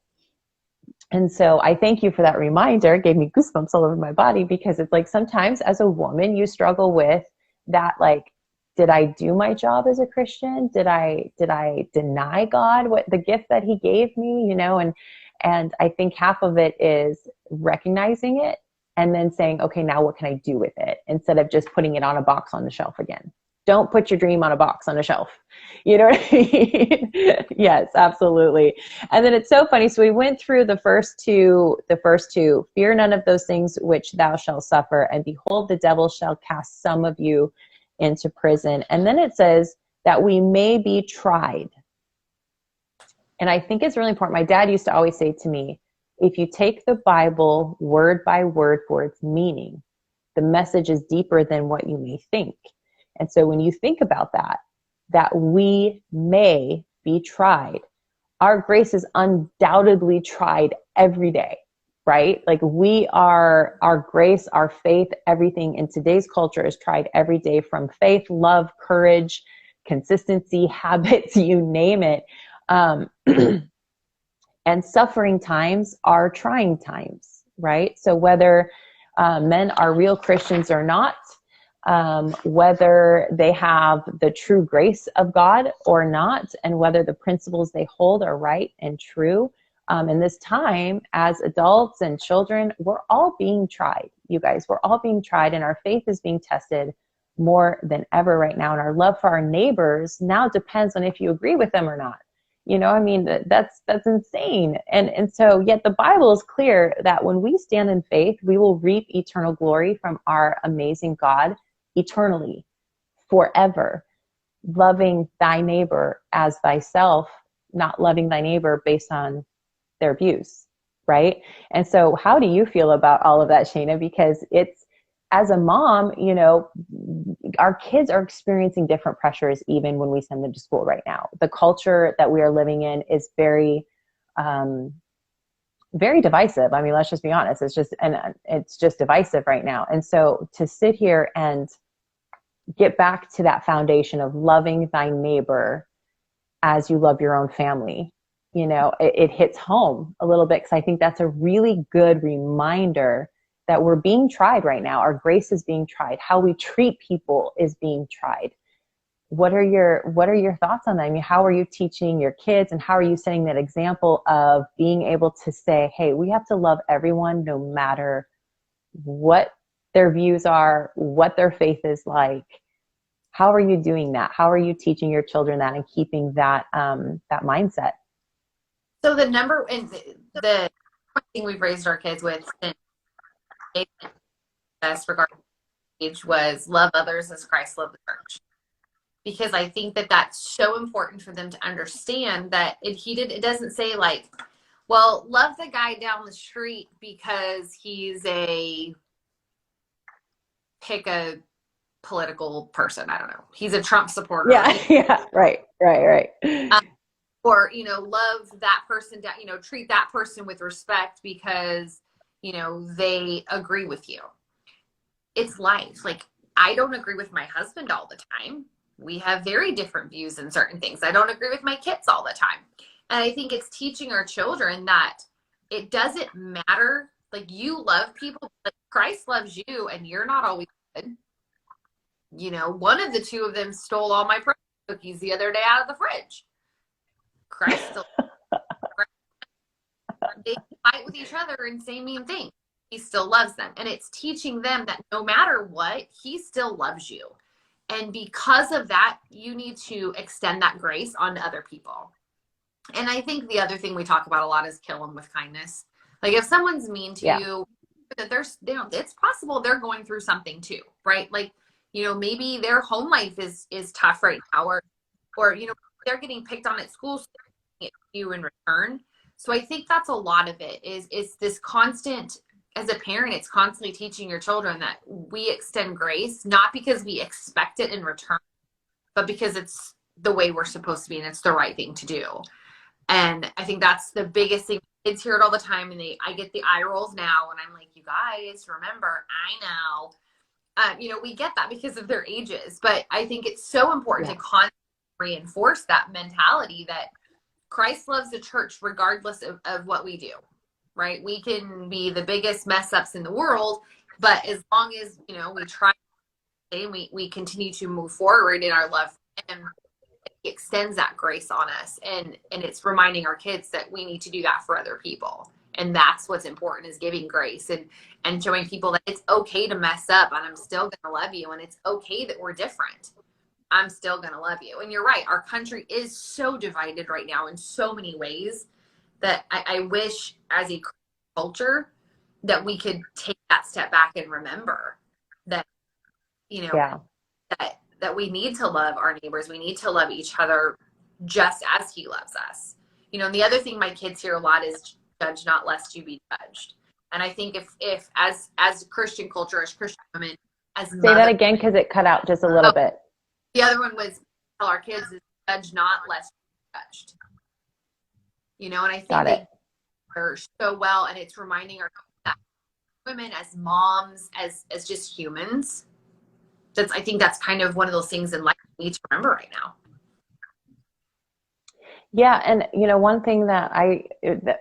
And so I thank you for that reminder. It gave me goosebumps all over my body, because it's like, sometimes as a woman, you struggle with that, like, did I do my job as a Christian? Did I deny God what the gift that he gave me, you know? And I think half of it is recognizing it and then saying, okay, now what can I do with it? Instead of just putting it on a box on the shelf again. Don't put your dream on a box on a shelf. You know what I mean? Yes, absolutely. And then it's so funny. So we went through the first two, fear none of those things which thou shalt suffer, and behold, the devil shall cast some of you into prison. And then it says that we may be tried. And I think it's really important. My dad used to always say to me, if you take the Bible word by word for its meaning, the message is deeper than what you may think. And so when you think about that we may be tried, our grace is undoubtedly tried every day, right? Like our grace, our faith, everything in today's culture is tried every day, from faith, love, courage, consistency, habits, you name it. And suffering times are trying times, right? So whether men are real Christians or not, whether they have the true grace of God or not, and whether the principles they hold are right and true. In this time, as adults and children, we're all being tried, you guys. We're all being tried, and our faith is being tested more than ever right now. And our love for our neighbors now depends on if you agree with them or not. You know, I mean, that's insane. And so yet the Bible is clear that when we stand in faith, we will reap eternal glory from our amazing God eternally, forever, loving thy neighbor as thyself, not loving thy neighbor based on their views, right? And so how do you feel about all of that, Shana? Because it's, as a mom, you know, our kids are experiencing different pressures even when we send them to school right now. The culture that we are living in is very, very divisive. I mean, let's just be honest. It's just divisive right now. And so to sit here and get back to that foundation of loving thy neighbor as you love your own family. You know, it hits home a little bit, because I think that's a really good reminder that we're being tried right now. Our grace is being tried. How we treat people is being tried. What are your thoughts on that? I mean, how are you teaching your kids, and how are you setting that example of being able to say, hey, we have to love everyone no matter what their views are, what their faith is like? How are you doing that? How are you teaching your children that and keeping that that mindset? So the thing we've raised our kids with since best regarding age was love others as Christ loved the church. Because I think that that's so important for them to understand that it doesn't say like, well, love the guy down the street because he's pick a political person. I don't know. He's a Trump supporter. Yeah, yeah, right. Or, love that person, treat that person with respect because, they agree with you. It's life. Like, I don't agree with my husband all the time. We have very different views in certain things. I don't agree with my kids all the time. And I think it's teaching our children that it doesn't matter. Like, you love people, but Christ loves you, and you're not always good. One of the two of them stole all my cookies the other day out of the fridge. Christ still they fight with each other and say mean things. He still loves them. And it's teaching them that no matter what, he still loves you. And because of that, you need to extend that grace onto other people. And I think the other thing we talk about a lot is kill them with kindness. Like, if someone's mean to you, it's possible they're going through something too, right? Like, maybe their home life is tough right now, or they're getting picked on at school, so you in return. So I think that's a lot of it is this constant, as a parent, it's constantly teaching your children that we extend grace, not because we expect it in return, but because it's the way we're supposed to be and it's the right thing to do. And I think that's the biggest thing. Kids hear it all the time, and I get the eye rolls now, and I'm like, you guys, remember, I know. We get that because of their ages, but I think it's so important to constantly reinforce that mentality that Christ loves the church regardless of what we do, right? We can be the biggest mess ups in the world, but as long as, we try and we continue to move forward in our love, and it extends that grace on us. And it's reminding our kids that we need to do that for other people. And that's what's important, is giving grace and showing people that it's okay to mess up, and I'm still going to love you. And it's okay that we're different. I'm still going to love you. And you're right. Our country is so divided right now in so many ways that I wish as a culture that we could take that step back and remember that, that we need to love our neighbors. We need to love each other just as he loves us. And the other thing my kids hear a lot is judge not lest you be judged. And I think if as Christian culture, as Christian women, say that again, because it cut out just a little bit. The other one was tell our kids is judge not lest you be judged. And I think they are so well, and it's reminding our that women as moms, as just humans. I think that's kind of one of those things in life we need to remember right now. Yeah, and one thing that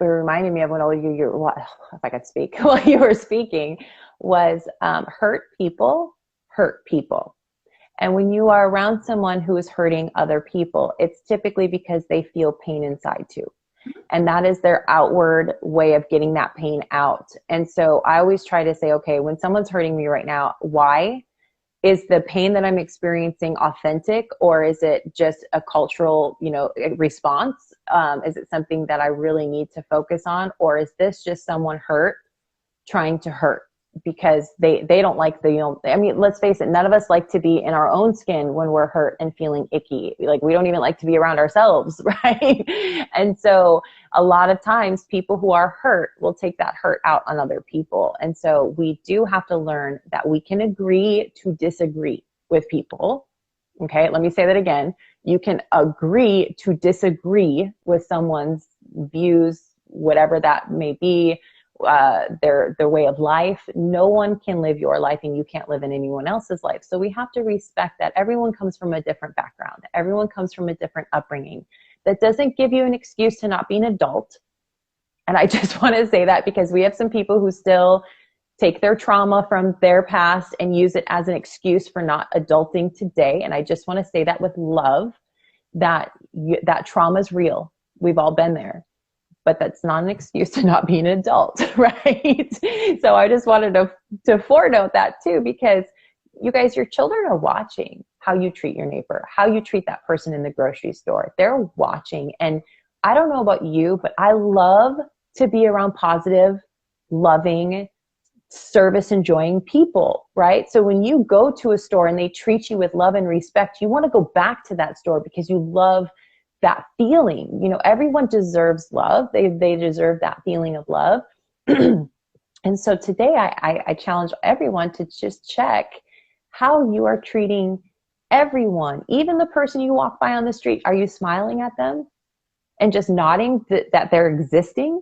reminded me of when if I could speak while you were speaking, was hurt people hurt people. And when you are around someone who is hurting other people, it's typically because they feel pain inside too. And that is their outward way of getting that pain out. And so I always try to say, okay, when someone's hurting me right now, why? Is the pain that I'm experiencing authentic, or is it just a cultural, response? Is it something that I really need to focus on? Or is this just someone hurt trying to hurt? Because they don't like let's face it, none of us like to be in our own skin when we're hurt and feeling icky. Like, we don't even like to be around ourselves, right? And so a lot of times people who are hurt will take that hurt out on other people. And so we do have to learn that we can agree to disagree with people. Okay, let me say that again. You can agree to disagree with someone's views, whatever that may be, their way of life. No one can live your life, and you can't live in anyone else's life. So we have to respect that everyone comes from a different background. Everyone comes from a different upbringing. That doesn't give you an excuse to not be an adult. And I just want to say that because we have some people who still take their trauma from their past and use it as an excuse for not adulting today. And I just want to say that with love, that trauma is real. We've all been there, but that's not an excuse to not be an adult, right? So I just wanted to foreknote that too, because you guys, your children are watching how you treat your neighbor, how you treat that person in the grocery store. They're watching. And I don't know about you, but I love to be around positive, loving, service enjoying people, right? So when you go to a store and they treat you with love and respect, you want to go back to that store because you love that feeling. You know, everyone deserves love. They deserve that feeling of love. And so today I challenge everyone to just check how you are treating everyone, even the person you walk by on the street. Are you smiling at them and just nodding that they're existing?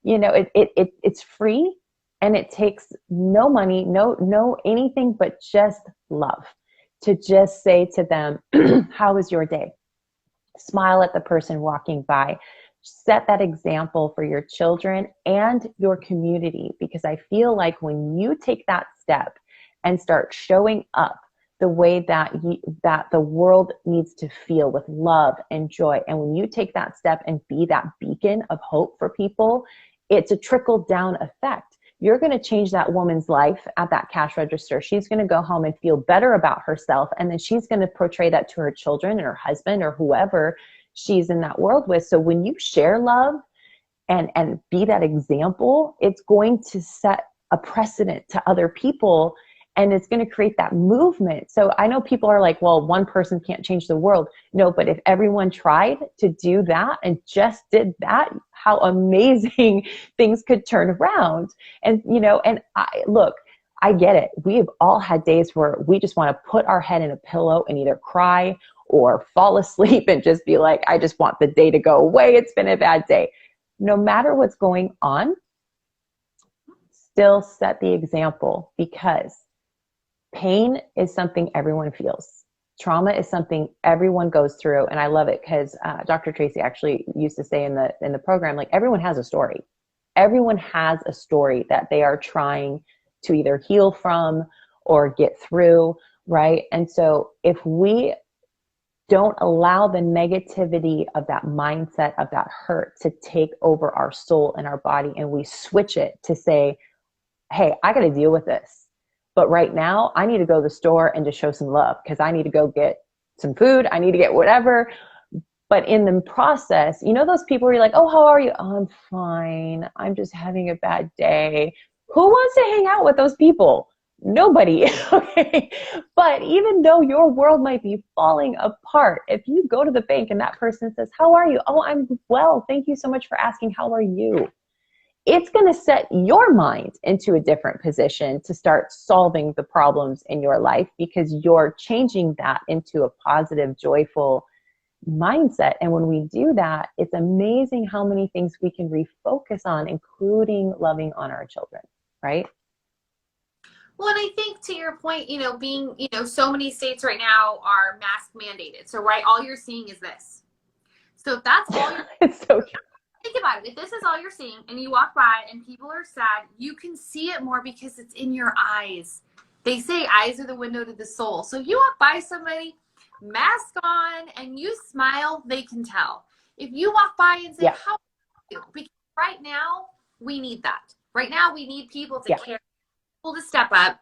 You know, it's free. And it takes no money, no anything but just love to just say to them, how was your day? Smile at the person walking by. Set that example for your children and your community, because I feel like when you take that step and start showing up the way that the world needs to feel, with love and joy, and when you take that step and be that beacon of hope for people, it's a trickle down effect. You're going to change that woman's life at that cash register. She's going to go home and feel better about herself. And then she's going to portray that to her children and her husband or whoever she's in that world with. So when you share love and be that example, it's going to set a precedent to other people, and it's going to create that movement. So I know people are like, well, one person can't change the world. No, but if everyone tried to do that and just did that, how amazing things could turn around. And, you know, and I get it. We've all had days where we just want to put our head in a pillow and either cry or fall asleep and just be like, I just want the day to go away. It's been a bad day. No matter what's going on, still set the example, because pain is something everyone feels. Trauma is something everyone goes through. And I love it because Dr. Tracy actually used to say in the program, like, everyone has a story. Everyone has a story that they are trying to either heal from or get through, right? And so if we don't allow the negativity of that mindset, of that hurt, to take over our soul and our body, and we switch it to say, hey, I got to deal with this. But right now, I need to go to the store and just show some love because I need to go get some food. I need to get whatever. But in the process, you know, those people where you're like, oh, how are you? Oh, I'm fine. I'm just having a bad day. Who wants to hang out with those people? Nobody. Okay. But even though your world might be falling apart, if you go to the bank and that person says, how are you? Oh, I'm well. Thank you so much for asking. How are you? It's going to set your mind into a different position to start solving the problems in your life, because you're changing that into a positive, joyful mindset. And when we do that, it's amazing how many things we can refocus on, including loving on our children, right? Well, and I think to your point, you know, being, you know, so many states right now are mask mandated. So, right, all you're seeing is this. So if that's all you're It's so true. Think about it. If this is all you're seeing and you walk by and people are sad, you can see it more because it's in your eyes. They say eyes are the window to the soul. So if you walk by somebody, mask on, and you smile, they can tell. If you walk by and say, how are you? Because right now, we need that. Right now, we need people to care, people to step up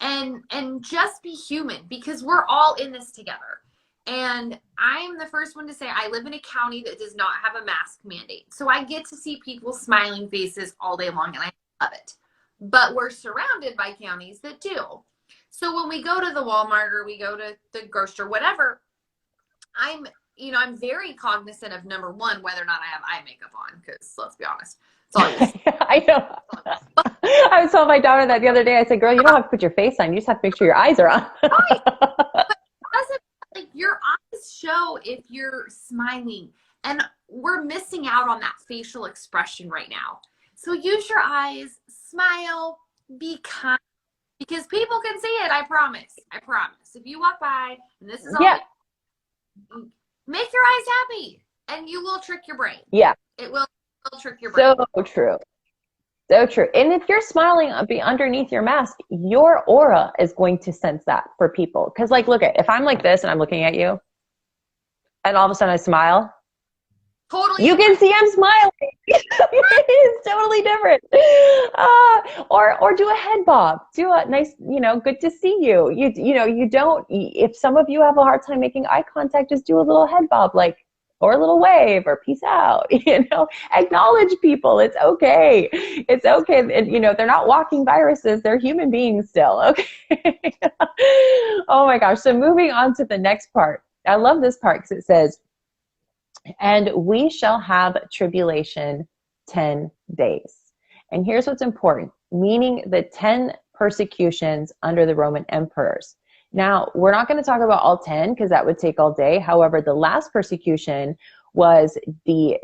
and just be human, because we're all in this together. And I'm the first one to say I live in a county that does not have a mask mandate. So I get to see people's smiling faces all day long, and I love it. But we're surrounded by counties that do. So when we go to the Walmart or we go to the grocery or whatever, I'm very cognizant of, number one, whether or not I have eye makeup on, because let's be honest, it's all you see. I know. I was telling my daughter that the other day. I said, girl, you don't have to put your face on. You just have to make sure your eyes are on. Right. But doesn't, like, your eyes show if you're smiling, and we're missing out on that facial expression right now. So use your eyes, smile, be kind, because people can see it. I promise. I promise. If you walk by and this is all, make your eyes happy. And you will trick your brain. Yeah. It will trick your brain. So true. So true. And if you're smiling underneath your mask, your aura is going to sense that for people. Because like, look at, if I'm like this and I'm looking at you and all of a sudden I smile, Totally you different. can see I'm smiling. It's totally different. Or do a head bob. Do a nice, good to see you. You don't, if some of you have a hard time making eye contact, just do a little head bob, like, or a little wave, or peace out. Acknowledge people. It's okay. It's okay. And, they're not walking viruses. They're human beings still. Okay. Oh my gosh. So moving on to the next part. I love this part because it says, and we shall have tribulation 10 days. And here's what's important, meaning the 10 persecutions under the Roman emperors. Now, we're not going to talk about all 10 because that would take all day. However, the last persecution was the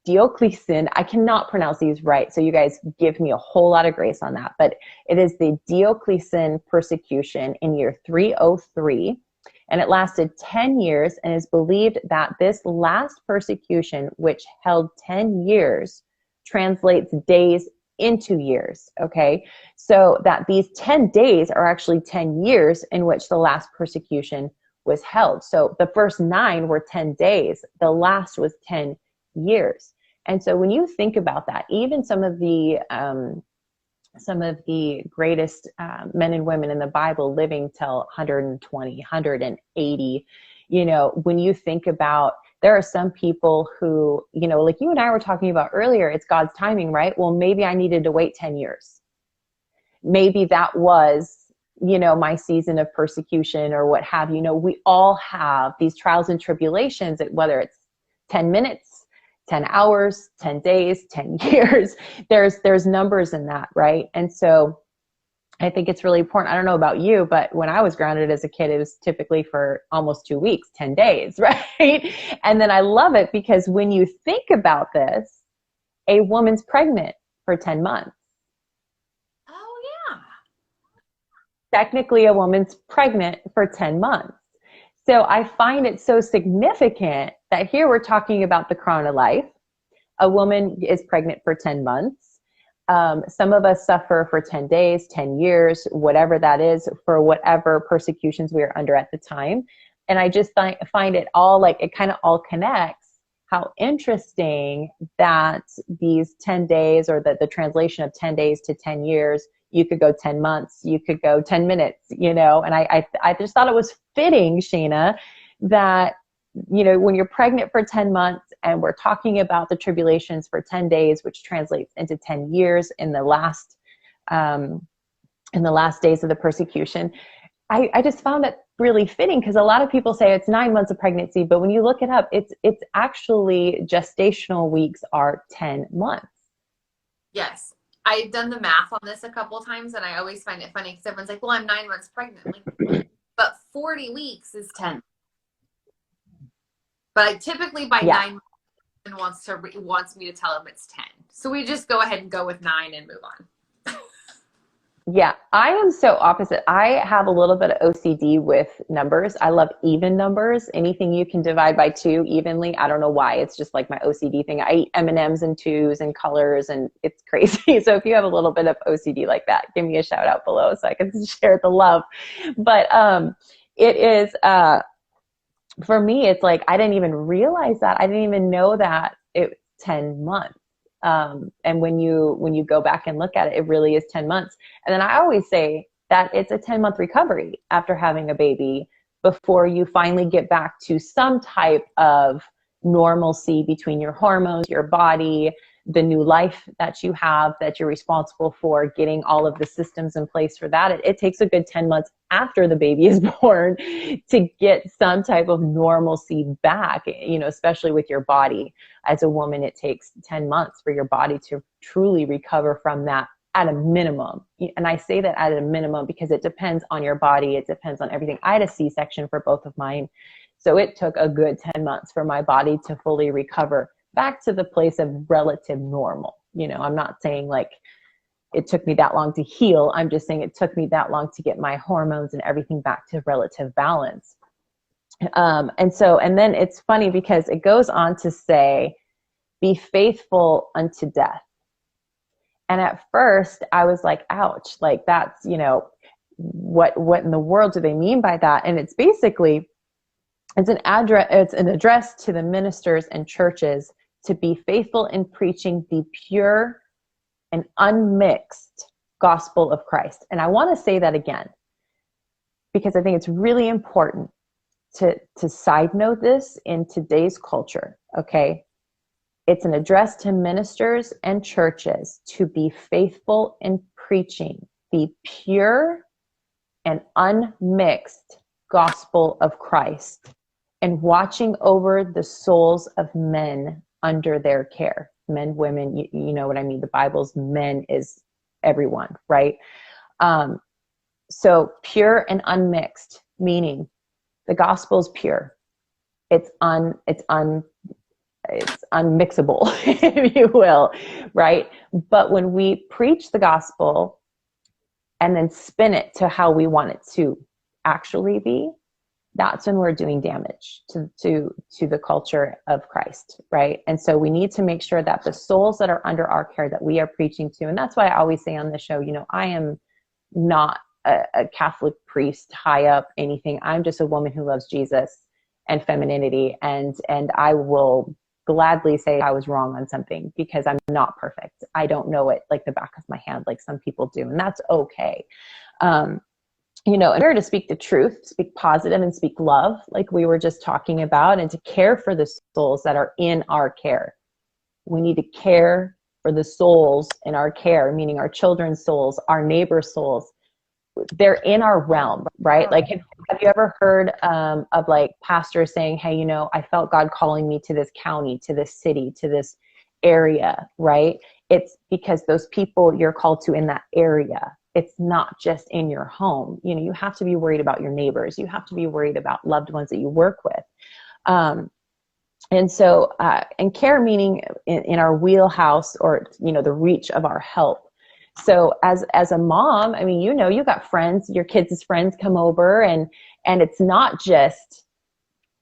Diocletian. I cannot pronounce these right, so you guys give me a whole lot of grace on that. But it is the Diocletian persecution in year 303. And it lasted 10 years, and is believed that this last persecution, which held 10 years, translates days into years, okay? So that these 10 days are actually 10 years in which the last persecution was held. So the first 9 were 10 days. The last was 10 years. And so when you think about that, even some of the greatest men and women in the Bible living till 120, 180, when you think about, there are some people who, like you and I were talking about earlier, it's God's timing, right? Well, maybe I needed to wait 10 years. Maybe that was, my season of persecution or what have you. We all have these trials and tribulations, whether it's 10 minutes, 10 hours, 10 days, 10 years, there's numbers in that, right? And so I think it's really important. I don't know about you, but when I was grounded as a kid, it was typically for almost 2 weeks, 10 days, right? And then I love it because when you think about this, a woman's pregnant for 10 months. Oh, yeah. Technically, a woman's pregnant for 10 months. So I find it so significant that here we're talking about the crown of life. A woman is pregnant for 10 months. Some of us suffer for 10 days, 10 years, whatever that is, for whatever persecutions we are under at the time. And I just find it all like, it kind of all connects. How interesting that these 10 days, or the translation of 10 days to 10 years, you could go 10 months, you could go 10 minutes, and I just thought it was fitting, Shana, that, when you're pregnant for 10 months and we're talking about the tribulations for 10 days, which translates into 10 years in the last days of the persecution, I just found it really fitting because a lot of people say it's 9 months of pregnancy, but when you look it up, it's actually gestational weeks are 10 months. Yes. I've done the math on this a couple of times, and I always find it funny because everyone's like, well, I'm 9 months pregnant. But 40 weeks is 10. But I typically by 9 months wants me to tell him it's 10. So we just go ahead and go with 9 and move on. Yeah, I am so opposite. I have a little bit of OCD with numbers. I love even numbers. Anything you can divide by 2 evenly. I don't know why. It's just like my OCD thing. I eat M&Ms in 2s and colors, and it's crazy. So if you have a little bit of OCD like that, give me a shout out below so I can share the love. But it is, for me, it's like I didn't even realize that. I didn't even know that it's 10 months. And when you go back and look at it, it really is 10 months. And then I always say that it's a 10-month recovery after having a baby before you finally get back to some type of normalcy between your hormones, your body, the new life that you have, that you're responsible for, getting all of the systems in place for that. It takes a good 10 months after the baby is born to get some type of normalcy back, especially with your body. As a woman, it takes 10 months for your body to truly recover from that at a minimum. And I say that at a minimum because it depends on your body. It depends on everything. I had a C-section for both of mine. So it took a good 10 months for my body to fully recover back to the place of relative normal. I'm not saying like it took me that long to heal. I'm just saying it took me that long to get my hormones and everything back to relative balance. And then it's funny because it goes on to say, be faithful unto death. And at first I was like, ouch, like that's, what in the world do they mean by that? And it's basically, it's an address to the ministers and churches to be faithful in preaching the pure and unmixed gospel of Christ. And I want to say that again, because I think it's really important to side note this in today's culture. Okay. It's an address to ministers and churches to be faithful in preaching the pure and unmixed gospel of Christ and watching over the souls of men under their care. Men, women, you know what I mean? The Bible's men is everyone, right? So pure and unmixed, meaning the gospel's pure. It's unmixable, if you will, right? But when we preach the gospel and then spin it to how we want it to actually be, that's when we're doing damage to the culture of Christ, right? And so we need to make sure that the souls that are under our care that we are preaching to, and that's why I always say on the show, I am not a Catholic priest high up anything. I'm just a woman who loves Jesus and femininity, and I will gladly say I was wrong on something because I'm not perfect. I don't know it like the back of my hand like some people do, and that's okay. In order to speak the truth, speak positive, and speak love, like we were just talking about, and to care for the souls that are in our care. We need to care for the souls in our care, meaning our children's souls, our neighbors' souls. They're in our realm, right? Like, have you ever heard of like pastors saying, hey, I felt God calling me to this county, to this city, to this area, right? It's because those people you're called to in that area. It's not just in your home. You have to be worried about your neighbors. You have to be worried about loved ones that you work with. And care meaning in our wheelhouse, or, the reach of our help. So as a mom, I mean, you got friends, your kids' friends come over, and it's not just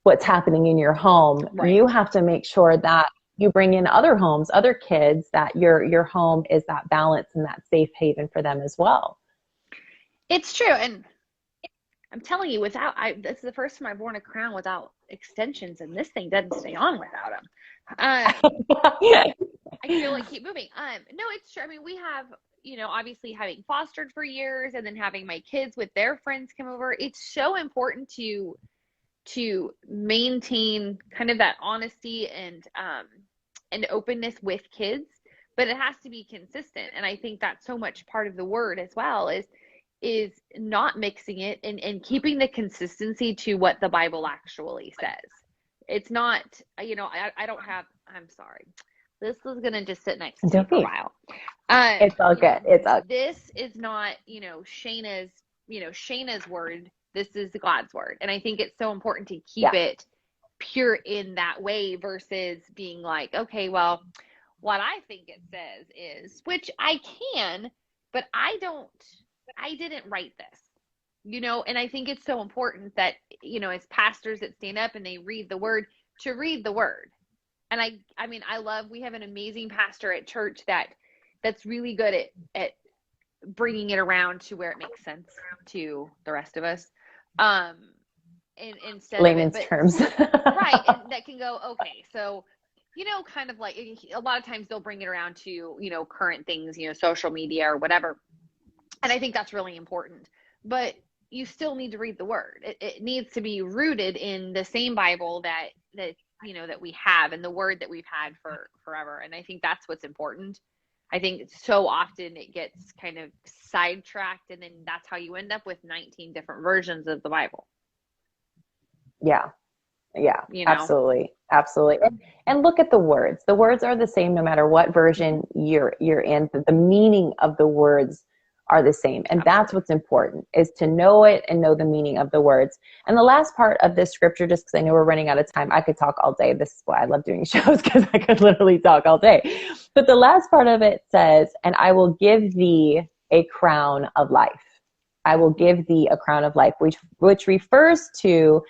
what's happening in your home. Right. You have to make sure that you bring in other homes, other kids, that your home is that balance and that safe haven for them as well. It's true. And I'm telling you, this is the first time I've worn a crown without extensions, and this thing doesn't stay on without them. I feel like keep moving. No, it's true. I mean, we have, obviously having fostered for years and then having my kids with their friends come over. It's so important to maintain kind of that honesty and openness with kids, but it has to be consistent. And I think that's so much part of the word as well, is not mixing it and keeping the consistency to what the Bible actually says. It's not, I don't have, I'm sorry. This is going to just sit next to me for a while. It's all good. It's all good. This is not, Shana's word. This is God's word. And I think it's so important to keep it pure in that way versus being like, okay, well, what I think it says is, which I can, but I didn't write this, and I think it's so important that, as pastors that stand up and they read the word, to read the word. And I mean, we have an amazing pastor at church that's really good at bringing it around to where it makes sense to the rest of us. Instead layman's terms. Right. And that can go, okay, so, kind of like a lot of times they'll bring it around to, current things, social media or whatever. And I think that's really important, but you still need to read the word. It needs to be rooted in the same Bible that we have, and the word that we've had for forever. And I think that's what's important. I think so often it gets kind of sidetracked, and then that's how you end up with 19 different versions of the Bible. Yeah. Absolutely. And look at the words. The words are the same no matter what version you're in. The meaning of the words are the same. And that's what's important, is to know it and know the meaning of the words. And the last part of this scripture, just because I know we're running out of time, I could talk all day. This is why I love doing shows, because I could literally talk all day. But the last part of it says, and I will give thee a crown of life. I will give thee a crown of life, which refers to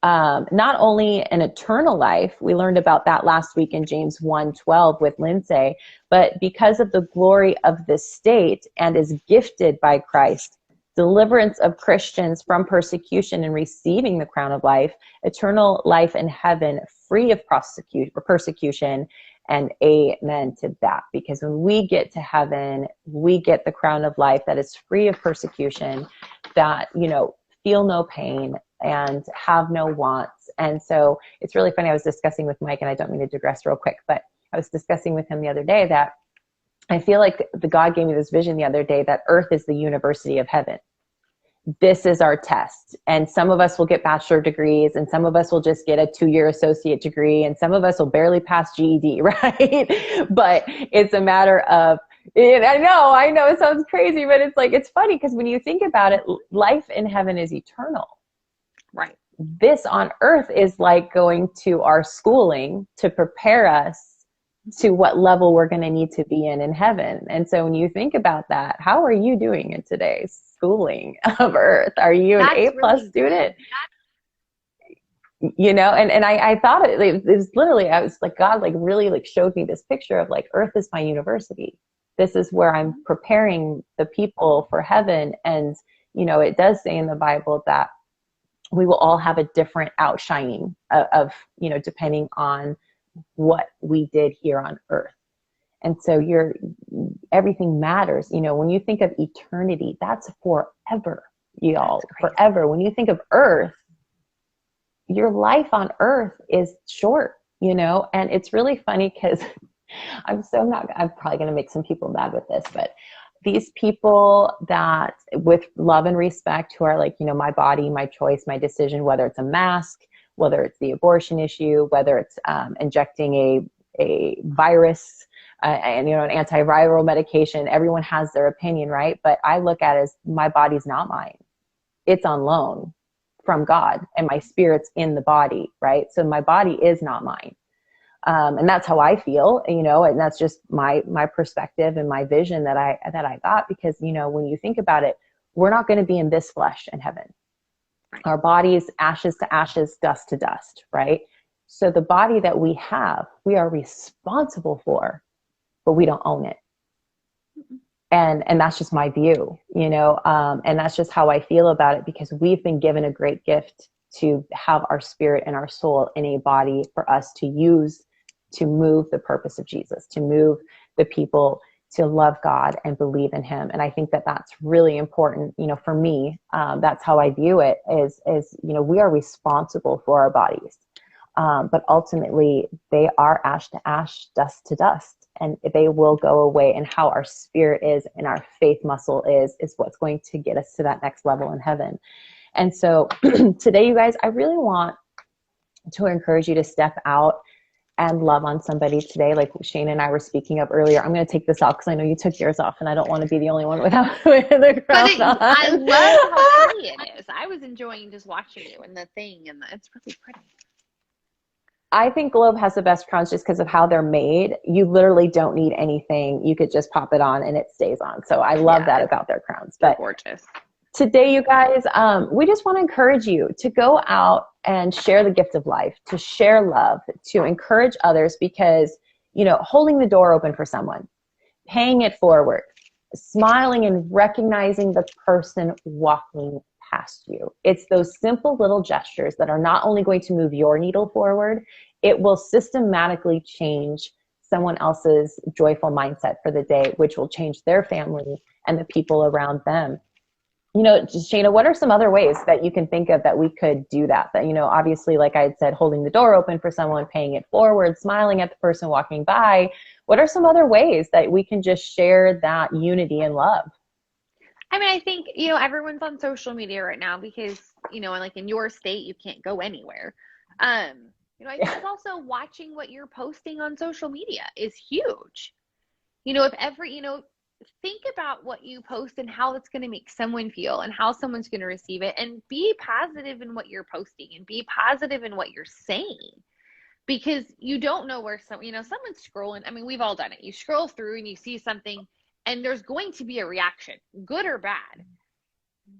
not only an eternal life, we learned about that last week in James 1:12 with Lindsay, but because of the glory of this state and is gifted by Christ, deliverance of Christians from persecution and receiving the crown of life, eternal life in heaven, free of persecution, and amen to that. Because when we get to heaven, we get the crown of life that is free of persecution, that, feel no pain and have no wants. And so it's really funny. I was discussing with Mike, and I don't mean to digress real quick, but I was discussing with him the other day that I feel like the God gave me this vision the other day that earth is the university of heaven. This is our test. And some of us will get bachelor degrees, and some of us will just get a 2-year associate degree, and some of us will barely pass GED, right? But it's a matter of, I know it sounds crazy, but it's funny because when you think about it, life in heaven is eternal. Right. This on earth is like going to our schooling to prepare us to what level we're going to need to be in heaven. And so when you think about that, how are you doing in today's schooling of earth? Are you an A+ student? And I thought it was literally, I was like, God really showed me this picture of earth is my university. This is where I'm preparing the people for heaven. And, it does say in the Bible that we will all have a different outshining of depending on what we did here on earth. And so everything matters. When you think of eternity, that's forever, y'all, forever. When you think of earth, your life on earth is short, and it's really funny because I'm probably going to make some people mad with this, but these people that with love and respect who are my body, my choice, my decision, whether it's a mask, whether it's the abortion issue, whether it's injecting a virus and an antiviral medication, everyone has their opinion, right? But I look at it as my body's not mine. It's on loan from God, and my spirit's in the body, right? So my body is not mine. And that's how I feel, and that's just my perspective and my vision that I got, because, when you think about it, we're not going to be in this flesh in heaven. Our bodies, ashes to ashes, dust to dust, right? So the body that we have, we are responsible for, but we don't own it. And that's just my view, and that's just how I feel about it, because we've been given a great gift to have our spirit and our soul in a body for us to use to move the purpose of Jesus, to move the people to love God and believe in him. And I think that that's really important, for me. That's how I view it is, we are responsible for our bodies. But ultimately they are ash to ash, dust to dust, and they will go away. And how our spirit is and our faith muscle is what's going to get us to that next level in heaven. And so today, you guys, I really want to encourage you to step out and love on somebody today. Like Shana and I were speaking of earlier. I'm going to take this off because I know you took yours off, and I don't want to be the only one without the crown on. I love how pretty it is. I was enjoying just watching you and the thing, and it's really pretty. I think Globe has the best crowns just because of how they're made. You literally don't need anything. You could just pop it on and it stays on. So I love that about their crowns. But gorgeous. Today, you guys, we just want to encourage you to go out and share the gift of life, to share love, to encourage others, because, holding the door open for someone, paying it forward, smiling and recognizing the person walking past you. It's those simple little gestures that are not only going to move your needle forward, it will systematically change someone else's joyful mindset for the day, which will change their family and the people around them. Shana, what are some other ways that you can think of that we could do that? That, obviously, like I had said, holding the door open for someone, paying it forward, smiling at the person walking by. What are some other ways that we can just share that unity and love? I mean, I think, everyone's on social media right now because, like in your state, you can't go anywhere. I think also watching what you're posting on social media is huge. Think about what you post and how it's going to make someone feel and how someone's going to receive it, and be positive in what you're posting and be positive in what you're saying, because you don't know where someone's scrolling. I mean, we've all done it. You scroll through and you see something and there's going to be a reaction, good or bad.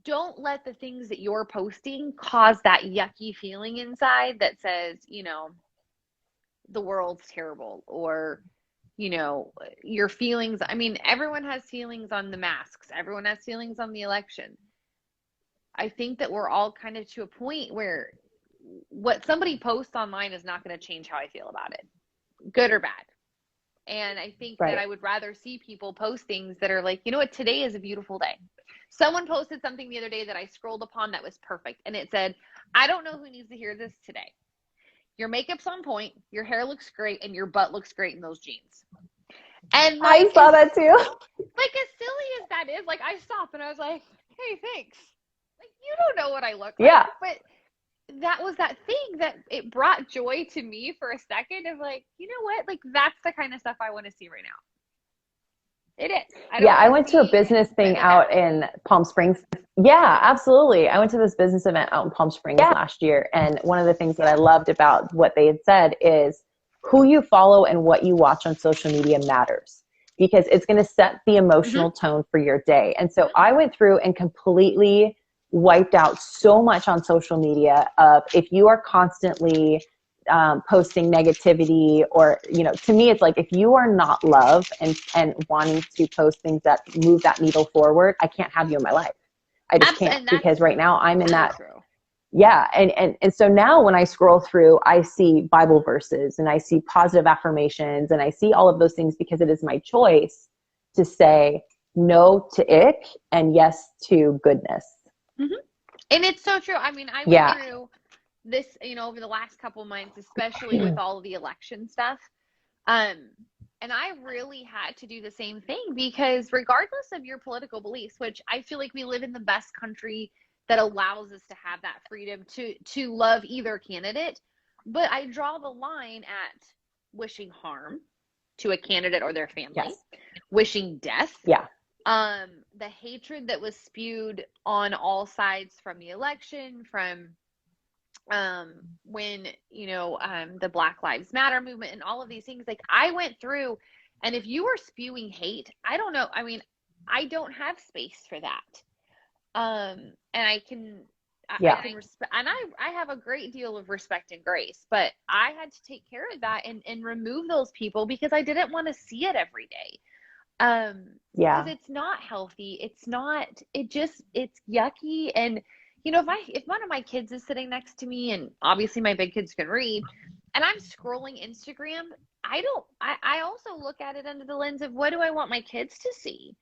don't let the things that you're posting cause that yucky feeling inside that says, you know, the world's terrible, or, you know, your feelings. I mean, everyone has feelings on the masks. Everyone has feelings on the election. I think that we're all kind of to a point where what somebody posts online is not going to change how I feel about it, good or bad. And I think that I would rather see people post things that are like, you know what, today is a beautiful day. Someone posted something the other day that I scrolled upon that was perfect. And it said, I don't know who needs to hear this today. Your makeup's on point, your hair looks great, and your butt looks great in those jeans. And like, I saw that too. Like, as silly as that is, like, I stopped and I was like, hey, thanks. Like, you don't know what I look like. Yeah. But that was that thing that it brought joy to me for a second of like, you know what? Like, that's the kind of stuff I want to see right now. It is. I went to a business thing out in Palm Springs. Yeah, absolutely. I went to this business event out in Palm Springs last year. And one of the things that I loved about what they had said is who you follow and what you watch on social media matters, because it's going to set the emotional tone for your day. And so I went through and completely wiped out so much on social media of, if you are constantly posting negativity, or, you know, to me, it's like, if you are not love and wanting to post things that move that needle forward, I can't have you in my life. I just can't, because right now I'm in that. True. Yeah. And so now when I scroll through, I see Bible verses and I see positive affirmations and I see all of those things, because it is my choice to say no to ick and yes to goodness. Mm-hmm. And it's so true. I mean, I went through this, you know, over the last couple months, especially with all of the election stuff. And I really had to do the same thing, because regardless of your political beliefs, which I feel like we live in the best country that allows us to have that freedom to love either candidate, but I draw the line at wishing harm to a candidate or their family, wishing death. Yeah. The hatred that was spewed on all sides from the election, from when, you know, the Black Lives Matter movement and all of these things, like, I went through, and if you are spewing hate, I don't know. I mean, I don't have space for that. And I can respect, and I have a great deal of respect and grace, but I had to take care of that and remove those people, because I didn't want to see it every day. Because it's not healthy. It's yucky. And, you know, if one of my kids is sitting next to me, and obviously my big kids can read, and I'm scrolling Instagram, I also look at it under the lens of, what do I want my kids to see?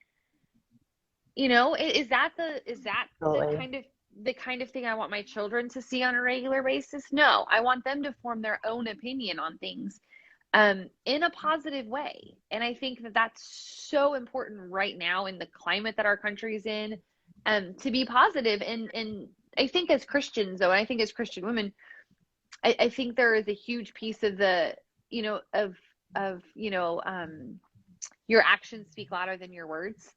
You know, is that the kind of thing I want my children to see on a regular basis? No, I want them to form their own opinion on things, in a positive way. And I think that that's so important right now in the climate that our country's in, to be positive. And I think as Christians, though, I think as Christian women, I think there is a huge piece of the, you know, your actions speak louder than your words.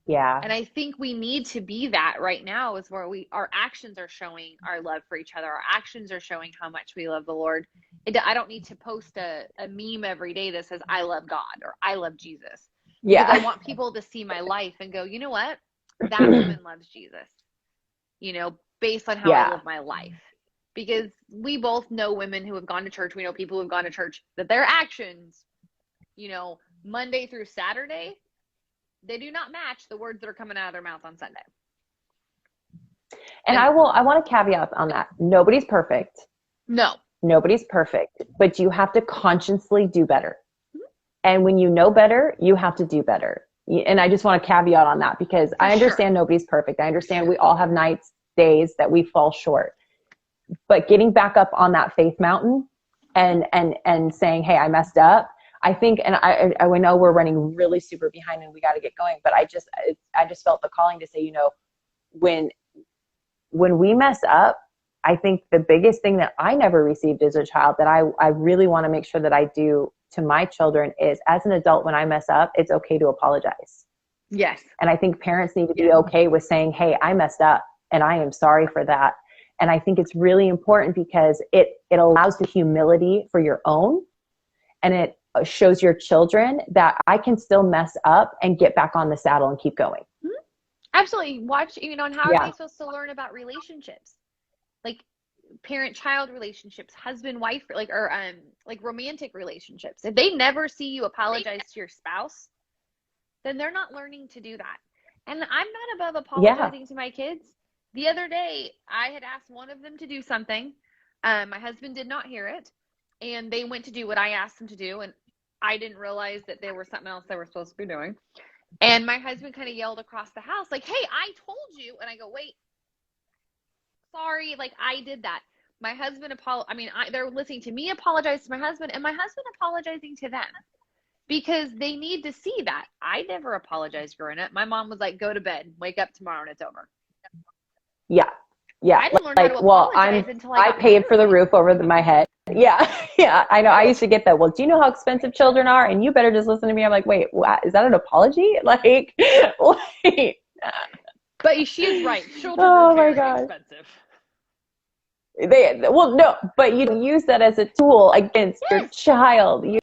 Yeah. And I think we need to be that right now, is where our actions are showing our love for each other. Our actions are showing how much we love the Lord. I don't need to post a meme every day that says, I love God, or I love Jesus. Yeah. Because I want people to see my life and go, you know what? That woman loves Jesus, you know, based on how I live my life. Because we both know women who have gone to church. We know people who have gone to church, that their actions, you know, Monday through Saturday, they do not match the words that are coming out of their mouth on Sunday. And I want to caveat on that. Nobody's perfect. No. Nobody's perfect, but you have to consciously do better. And when you know better, you have to do better. And I just want to caveat on that, because I understand nobody's perfect. I understand we all have nights, days that we fall short. But getting back up on that faith mountain and saying, hey, I messed up. I think, and I know we're running really super behind and we got to get going, but I just felt the calling to say, you know, when we mess up, I think the biggest thing that I never received as a child that I really want to make sure that I do to my children is, as an adult, when I mess up, it's okay to apologize. Yes. And I think parents need to be okay with saying, hey, I messed up and I am sorry for that. And I think it's really important, because it allows the humility for your own, and it shows your children that I can still mess up and get back on the saddle and keep going. Absolutely. Watch, and how are Yeah. they supposed to learn about relationships? Like parent-child relationships, husband-wife, like romantic relationships. If they never see you apologize to your spouse, then they're not learning to do that. And I'm not above Yeah. apologizing to my kids. The other day, I had asked one of them to do something. My husband did not hear it, and they went to do what I asked them to do, and I didn't realize that there was something else they were supposed to be doing. And my husband kind of yelled across the house, like, "Hey, I told you." And I go, "Wait, sorry, like I did that." My husband they're listening to me apologize to my husband, and my husband apologizing to them, because they need to see that I never apologized growing up. My mom was like, "Go to bed, wake up tomorrow, and it's over." Yeah. Yeah. I didn't learn how to Like, well, apologize until I I got paid for the married. roof over my head. Yeah. Yeah. I know. I used to get that. Well, do you know how expensive children are? And you better just listen to me. I'm like, wait, what? Is that an apology? Like, wait. But she is right. Children are Oh my very God. expensive. Well, no, but you use that as a tool against your Yes, child. You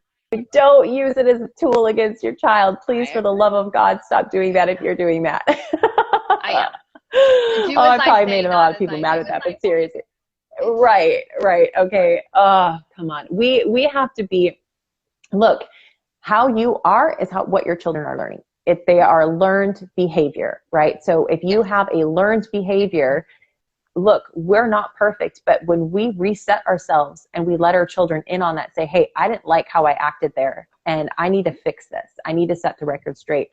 don't use it as a tool against your child. I Please, for the agree. love of God, stop doing that if you're doing that. I am. Oh, Do as I I probably say, made a lot not of as people I mad do. at that, but seriously. It's Right, right. Okay. Oh, come on. We have to be, look, how you are is what your children are learning. If they are learned behavior, right? So if you yes, have a learned behavior, look, we're not perfect, but when we reset ourselves and we let our children in on that, say, hey, I didn't like how I acted there, and I need to fix this. I need to set the record straight.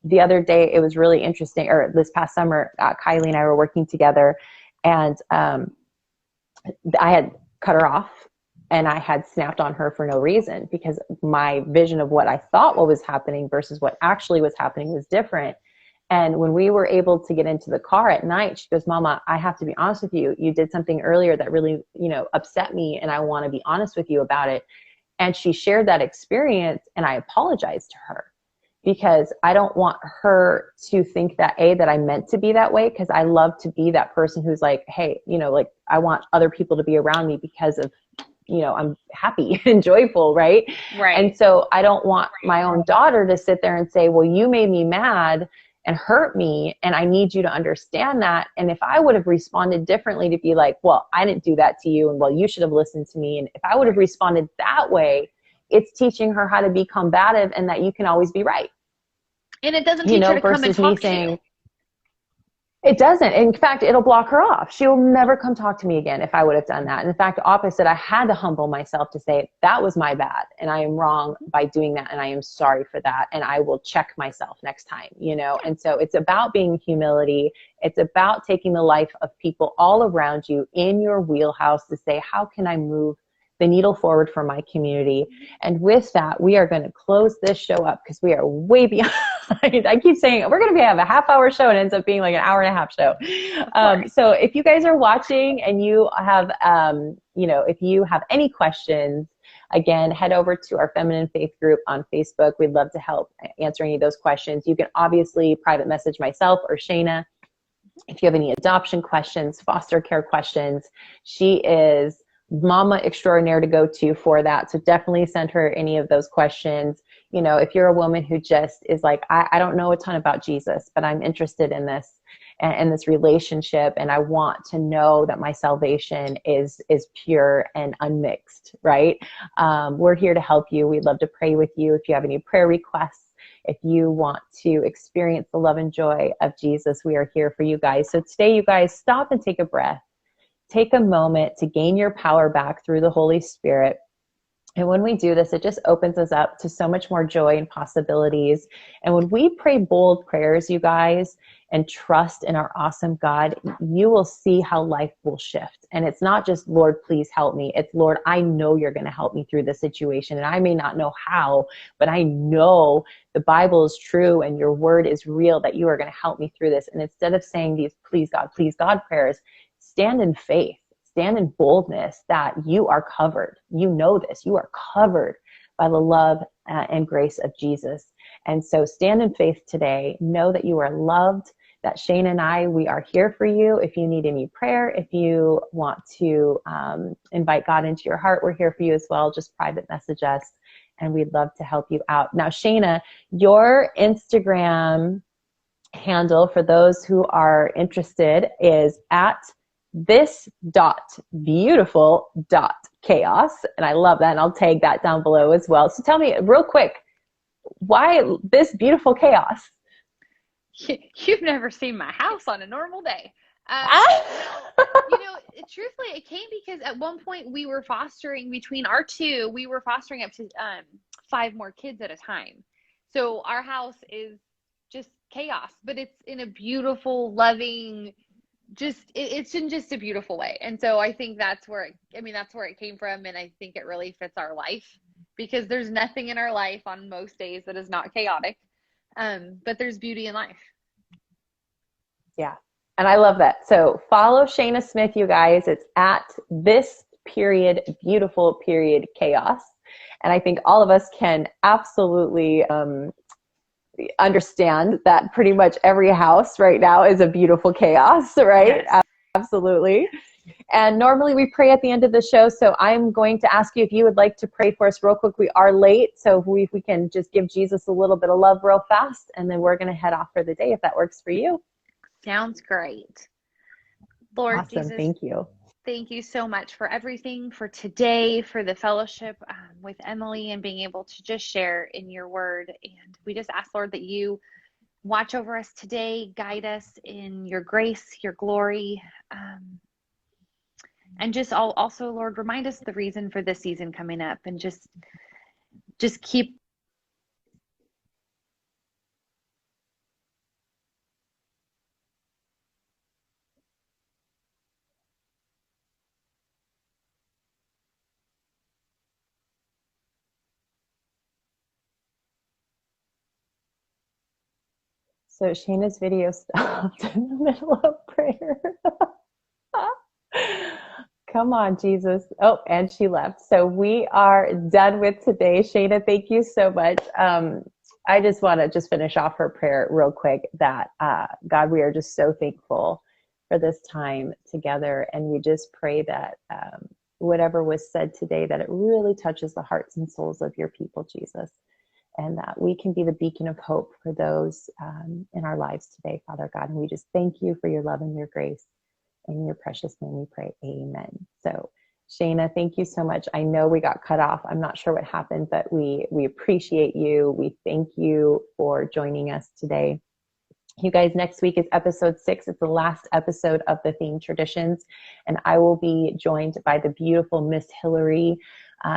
The other day, it was really interesting, or this past summer, Kylie and I were working together, and I had cut her off, and I had snapped on her for no reason, because my vision of what I thought what was happening versus what actually was happening was different. And when we were able to get into the car at night, she goes, Mama, I have to be honest with you. You did something earlier that really, upset me, and I want to be honest with you about it. And she shared that experience, and I apologized to her, because I don't want her to think that that I meant to be that way, because I love to be that person who's like, hey, like I want other people to be around me because of, I'm happy and joyful, right? right. And so I don't want my own daughter to sit there and say, well, you made me mad and hurt me, and I need you to understand that. And if I would have responded differently, to be like, well, I didn't do that to you, and well, you should have listened to me. And if I would have responded that way, it's teaching her how to be combative and that you can always be right. And it doesn't teach her to come and Versus me talk to saying, you. it doesn't. In fact, it'll block her off. She'll never come talk to me again if I would have done that. And in fact, opposite, I had to humble myself to say, that was my bad, and I am wrong by doing that, and I am sorry for that, and I will check myself next time, And so it's about being humility. It's about taking the life of people all around you in your wheelhouse to say, how can I move the needle forward for my community? And with that, we are going to close this show up, because we are way beyond. I keep saying we're going to have a half-hour show, and it ends up being like an hour-and-a-half show. So if you guys are watching and you have, if you have any questions, again, head over to our Feminine Faith group on Facebook. We'd love to help answer any of those questions. You can obviously private message myself or Shana if you have any adoption questions, foster care questions. She is mama extraordinaire to go to for that. So definitely send her any of those questions. If you're a woman who just is like, I don't know a ton about Jesus, but I'm interested in this and this relationship, and I want to know that my salvation is pure and unmixed, right? We're here to help you. We'd love to pray with you. If you have any prayer requests, if you want to experience the love and joy of Jesus, we are here for you guys. So today, you guys, stop and take a breath. Take a moment to gain your power back through the Holy Spirit. And when we do this, it just opens us up to so much more joy and possibilities. And when we pray bold prayers, you guys, and trust in our awesome God, you will see how life will shift. And it's not just, Lord, please help me. It's, Lord, I know you're going to help me through this situation. And I may not know how, but I know the Bible is true and your word is real, that you are going to help me through this. And instead of saying these please God prayers, stand in faith. Stand in boldness that you are covered. You know this. You are covered by the love and grace of Jesus. And so stand in faith today. Know that you are loved, that Shane and I, we are here for you. If you need any prayer, if you want to invite God into your heart, we're here for you as well. Just private message us, and we'd love to help you out. Now, Shana, your Instagram handle for those who are interested is at this.beautiful.chaos. And I love that. And I'll tag that down below as well. So tell me real quick, why this beautiful chaos? You've never seen my house on a normal day. Truthfully, it came because at one point we were fostering between our two, we were fostering up to 5 more kids at a time. So our house is just chaos, but it's in a beautiful, loving, it's in just a beautiful way. And so I think that's where it came from. And I think it really fits our life, because there's nothing in our life on most days that is not chaotic. But there's beauty in life. Yeah. And I love that. So follow Shana Smith, you guys. It's at this.beautiful.chaos. And I think all of us can absolutely understand that pretty much every house right now is a beautiful chaos, right? Yes. Absolutely. And normally we pray at the end of the show. So I'm going to ask you if you would like to pray for us real quick. We are late. So if we can just give Jesus a little bit of love real fast, and then we're going to head off for the day if that works for you. Sounds great. Lord Awesome. Jesus, thank you. Thank you so much for everything, for today, for the fellowship with Emily, and being able to just share in your word. And we just ask, Lord, that you watch over us today, guide us in your grace, your glory, and just also, Lord, remind us the reason for this season coming up, and just keep So Shana's video stopped in the middle of prayer. Come on, Jesus. Oh, and she left. So we are done with today. Shana, thank you so much. I just want to finish off her prayer real quick that, God, we are just so thankful for this time together. And we just pray that whatever was said today, that it really touches the hearts and souls of your people, Jesus, and that we can be the beacon of hope for those in our lives today, Father God. And we just thank you for your love and your grace. In your precious name we pray, amen. So Shana, thank you so much. I know we got cut off. I'm not sure what happened, but we appreciate you. We thank you for joining us today. You guys, next week is episode 6. It's the last episode of the theme Traditions. And I will be joined by the beautiful Miss Hillary.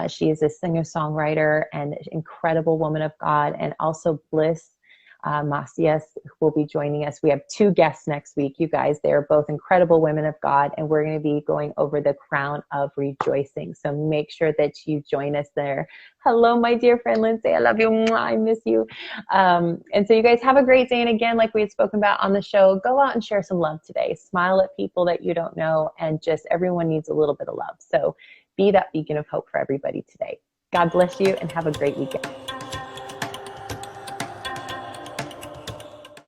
She is a singer-songwriter and incredible woman of God, and also Bliss Macias will be joining us. We have 2 guests next week, you guys. They are both incredible women of God, and we're going to be going over the crown of rejoicing. So make sure that you join us there. Hello, my dear friend Lindsay. I love you. I miss you. And so you guys have a great day. And again, like we had spoken about on the show, go out and share some love today. Smile at people that you don't know, and just everyone needs a little bit of love. So be that beacon of hope for everybody today. God bless you and have a great weekend.